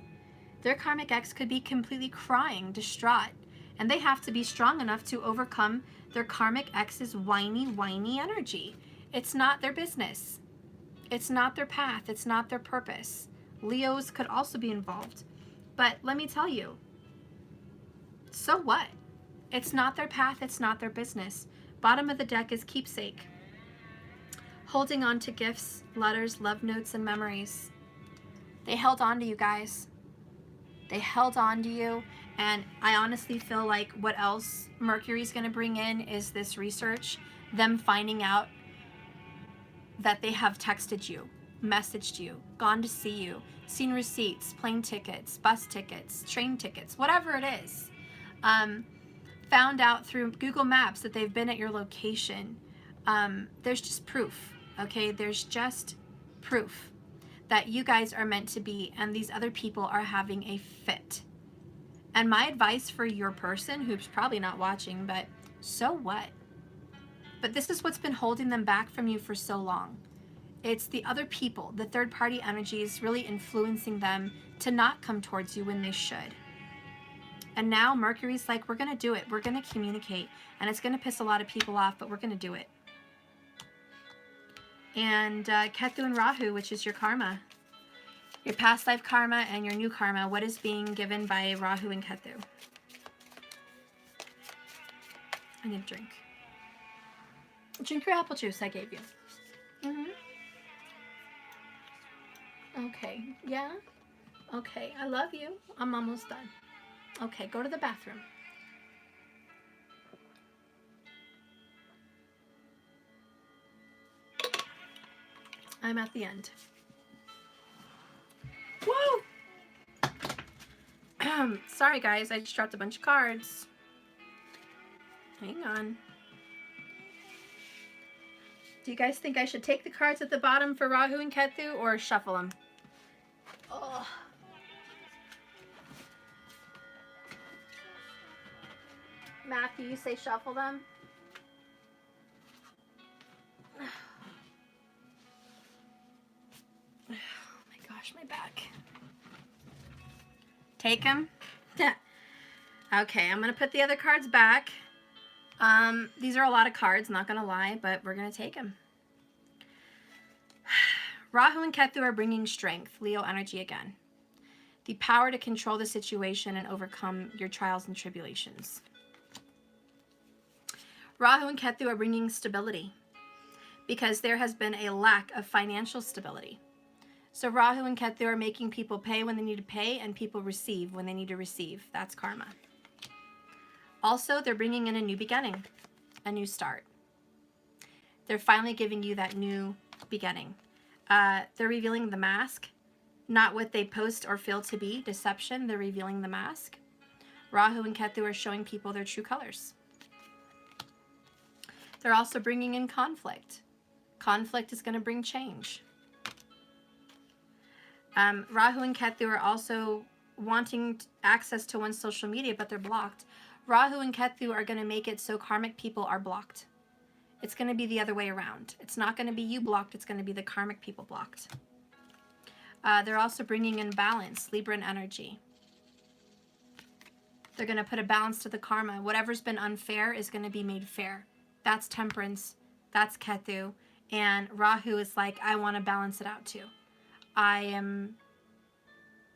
Their karmic ex could be completely crying, distraught, and they have to be strong enough to overcome their karmic ex's whiny energy. It's not their business. It's not their path. It's not their purpose. Leos could also be involved. But let me tell you, so what? It's not their path. It's not their business. Bottom of the deck is keepsake. Holding on to gifts, letters, love notes, and memories. They held on to you guys. They held on to you. And I honestly feel like what else Mercury's going to bring in is this research. Them finding out that they have texted you, messaged you, gone to see you, seen receipts, plane tickets, bus tickets, train tickets, whatever it is. Found out through Google Maps that they've been at your location. There's just proof, okay? There's just proof that you guys are meant to be and these other people are having a fit. And my advice for your person, who's probably not watching, but so what? But this is what's been holding them back from you for so long. It's the other people, the third-party energy is really influencing them to not come towards you when they should. And now Mercury's like, we're going to do it. We're going to communicate. And it's going to piss a lot of people off, but we're going to do it. And Ketu and Rahu, which is your karma. Your past life karma and your new karma. What is being given by Rahu and Ketu? I need a drink. Drink your apple juice I gave you. Okay. Yeah? Okay. I love you. I'm almost done. Okay. Go to the bathroom. I'm at the end. Whoa! Sorry guys, I just dropped a bunch of cards. Hang on. Do you guys think I should take the cards at the bottom for Rahu and Ketu or shuffle them? Oh. Matthew, you say shuffle them? Oh my gosh, my back. Take them. Okay, I'm going to put the other cards back. These are a lot of cards, not going to lie, but we're going to take them. Rahu and Ketu are bringing strength, Leo energy again. The power to control the situation and overcome your trials and tribulations. Rahu and Ketu are bringing stability because there has been a lack of financial stability. So Rahu and Ketu are making people pay when they need to pay and people receive when they need to receive. That's karma. Also, they're bringing in a new beginning, a new start. They're finally giving you that new beginning. They're revealing the mask, not what they post or feel to be, deception. They're revealing the mask. Rahu and Ketu are showing people their true colors. They're also bringing in conflict. Conflict is going to bring change. Rahu and Ketu are also wanting access to one's social media, but they're blocked. Rahu and Ketu are going to make it so karmic people are blocked. It's going to be the other way around. It's not going to be you blocked. It's going to be the karmic people blocked. They're also bringing in balance, Libran energy. They're going to put a balance to the karma. Whatever's been unfair is going to be made fair. That's Temperance. That's Ketu. And Rahu is like, I want to balance it out too. I am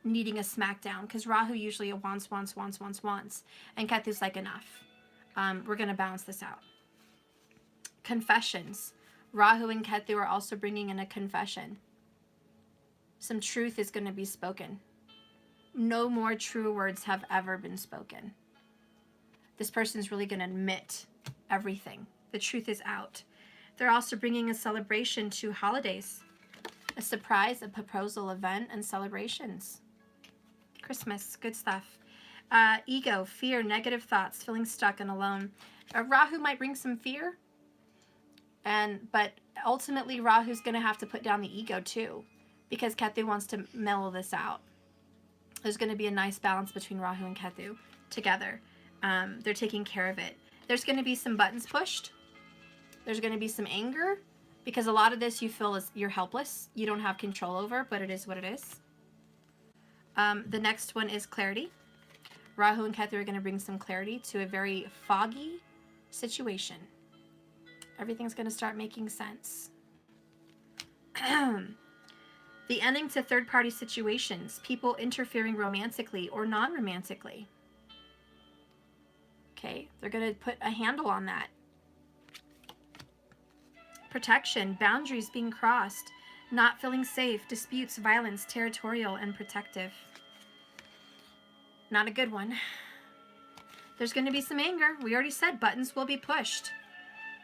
needing a smackdown because Rahu usually wants. And Ketu's like, enough. We're going to balance this out. Confessions. Rahu and Ketu are also bringing in a confession. Some truth is going to be spoken. No more true words have ever been spoken. This person's really going to admit everything. The truth is out. They're also bringing a celebration to holidays. A surprise, a proposal event, and celebrations. Christmas, good stuff. Ego, fear, negative thoughts, feeling stuck and alone. Rahu might bring some fear. But ultimately, Rahu's going to have to put down the ego too, because Ketu wants to mellow this out. There's going to be a nice balance between Rahu and Ketu together. They're taking care of it. There's going to be some buttons pushed. There's going to be some anger, because a lot of this you feel is you're helpless. You don't have control over, but it is what it is. The next one is clarity. Rahu and Ketu are going to bring some clarity to a very foggy situation. Everything's going to start making sense. The ending to third-party situations, people interfering romantically or non-romantically. Okay, they're going to put a handle on that. Protection, boundaries being crossed, not feeling safe, disputes, violence, territorial, and protective. Not a good one. There's going to be some anger. We already said buttons will be pushed.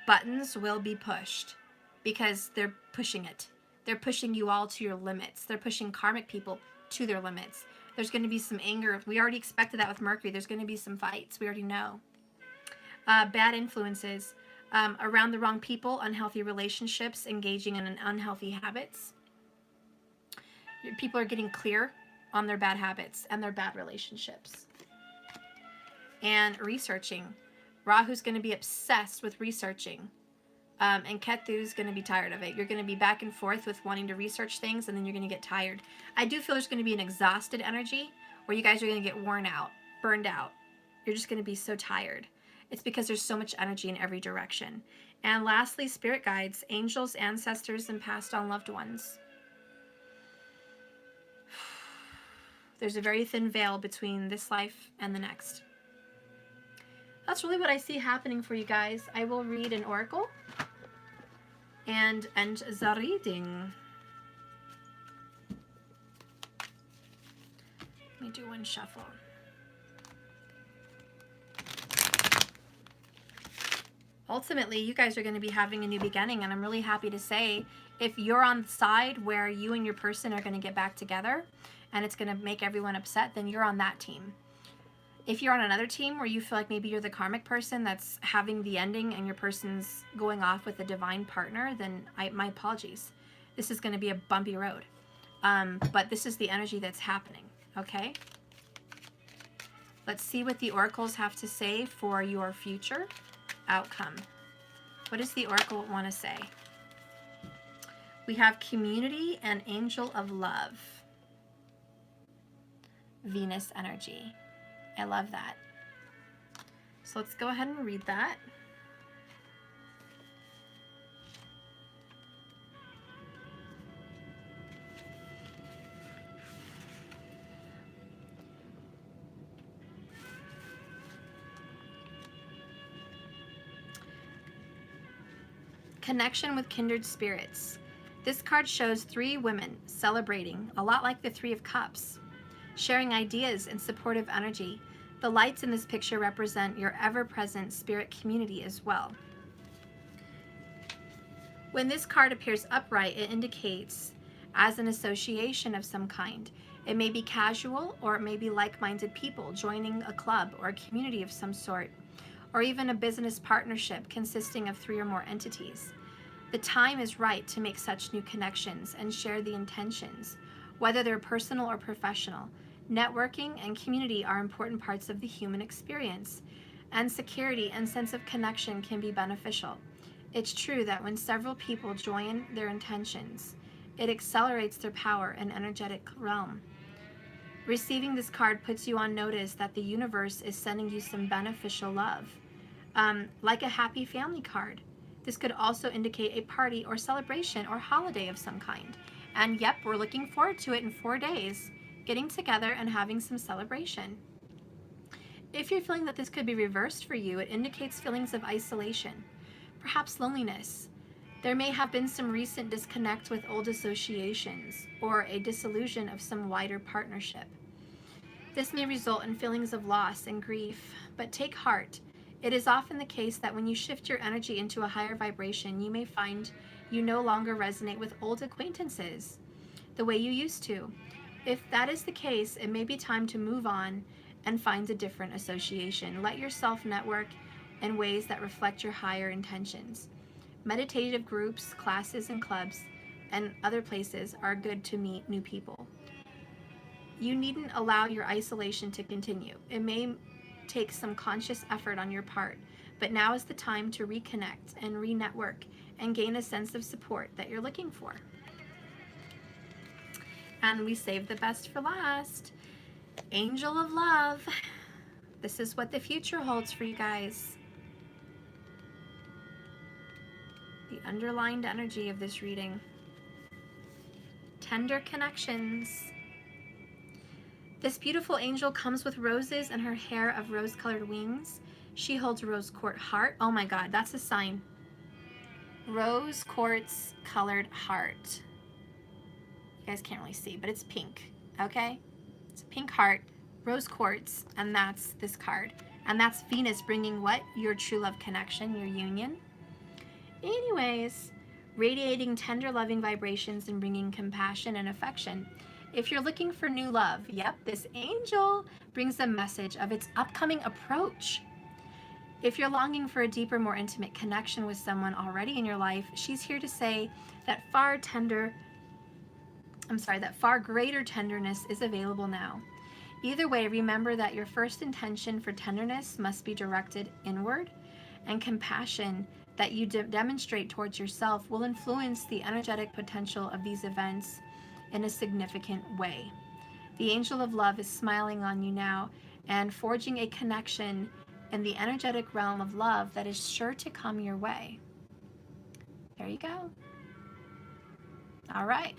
Buttons will be pushed because they're pushing it. They're pushing you all to your limits. They're pushing karmic people to their limits. There's going to be some anger. We already expected that with Mercury. There's going to be some fights. We already know. Bad influences. Around the wrong people, unhealthy relationships, engaging in unhealthy habits. People are getting clear on their bad habits and their bad relationships. And researching. Rahu's going to be obsessed with researching. And Ketu's going to be tired of it. You're going to be back and forth with wanting to research things, and then you're going to get tired. I do feel there's going to be an exhausted energy where you guys are going to get worn out, burned out. You're just going to be so tired. It's because there's so much energy in every direction. And lastly, spirit guides, angels, ancestors, and passed on loved ones. There's a very thin veil between this life and the next. That's really what I see happening for you guys. I will read an oracle and end the reading. Let me do one shuffle. Ultimately, you guys are going to be having a new beginning, and I'm really happy to say if you're on the side where you and your person are going to get back together and it's going to make everyone upset, then you're on that team. If you're on another team where you feel like maybe you're the karmic person that's having the ending and your person's going off with a divine partner, then my apologies. This is going to be a bumpy road. But this is the energy that's happening, okay? Let's see what the oracles have to say for your future outcome. What does the oracle want to say? We have community and angel of love. Venus energy. I love that. So let's go ahead and read that. Connection with kindred spirits. This card shows 3 women celebrating, a lot like the 3 of Cups, sharing ideas and supportive energy. The lights in this picture represent your ever-present spirit community as well. When this card appears upright, it indicates as an association of some kind. It may be casual, or it may be like-minded people joining a club or a community of some sort, or even a business partnership consisting of 3 or more entities. The time is right to make such new connections and share the intentions, whether they're personal or professional. Networking and community are important parts of the human experience, and security and sense of connection can be beneficial. It's true that when several people join their intentions, it accelerates their power and energetic realm. Receiving this card puts you on notice that the universe is sending you some beneficial love, like a happy family card. This could also indicate a party or celebration or holiday of some kind. And yep, we're looking forward to it in 4 days, getting together and having some celebration. If you're feeling that this could be reversed for you, it indicates feelings of isolation, perhaps loneliness. There may have been some recent disconnect with old associations or a dissolution of some wider partnership. This may result in feelings of loss and grief, but take heart. It is often the case that when you shift your energy into a higher vibration, you may find you no longer resonate with old acquaintances the way you used to. If that is the case, it may be time to move on and find a different association. Let yourself network in ways that reflect your higher intentions. Meditative groups, classes, and clubs, and other places are good to meet new people. You needn't allow your isolation to continue. It may take some conscious effort on your part, but now is the time to reconnect and re-network and gain a sense of support that you're looking for. And we saved the best for last. Angel of Love. This is what the future holds for you guys. The underlined energy of this reading. Tender connections. This beautiful angel comes with roses and her hair of rose-colored wings. She holds a rose quartz heart. Oh my God, that's a sign. Rose quartz colored heart. You guys can't really see, but it's pink, okay? It's a pink heart, rose quartz, and that's this card. And that's Venus bringing what? Your true love connection, your union. Anyways, radiating tender, loving vibrations and bringing compassion and affection. If you're looking for new love, yep, this angel brings a message of its upcoming approach. If you're longing for a deeper, more intimate connection with someone already in your life, she's here to say that far greater tenderness is available now. Either way, remember that your first intention for tenderness must be directed inward, and compassion that you demonstrate towards yourself will influence the energetic potential of these events in a significant way. The angel of love is smiling on you now and forging a connection in the energetic realm of love that is sure to come your way. There you go. All right.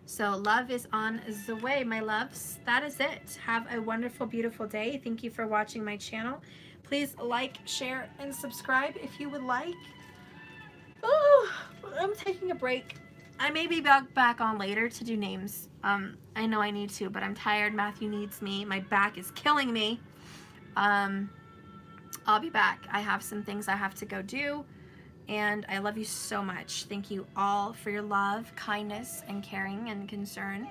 So love is on the way, my loves. That is it. Have a wonderful, beautiful day. Thank you for watching my channel. Please like, share, and subscribe if you would like. Oh, I'm taking a break. I may be back on later to do names. I know I need to, but I'm tired. Matthew needs me. My back is killing me. I'll be back. I have some things I have to go do, and I love you so much. Thank you all for your love, kindness, and caring and concern.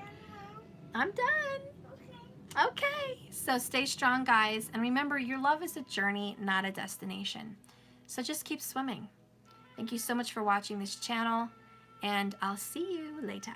I'm done. Okay. So stay strong, guys, and remember, your love is a journey, not a destination. So just keep swimming. Thank you so much for watching this channel, and I'll see you later.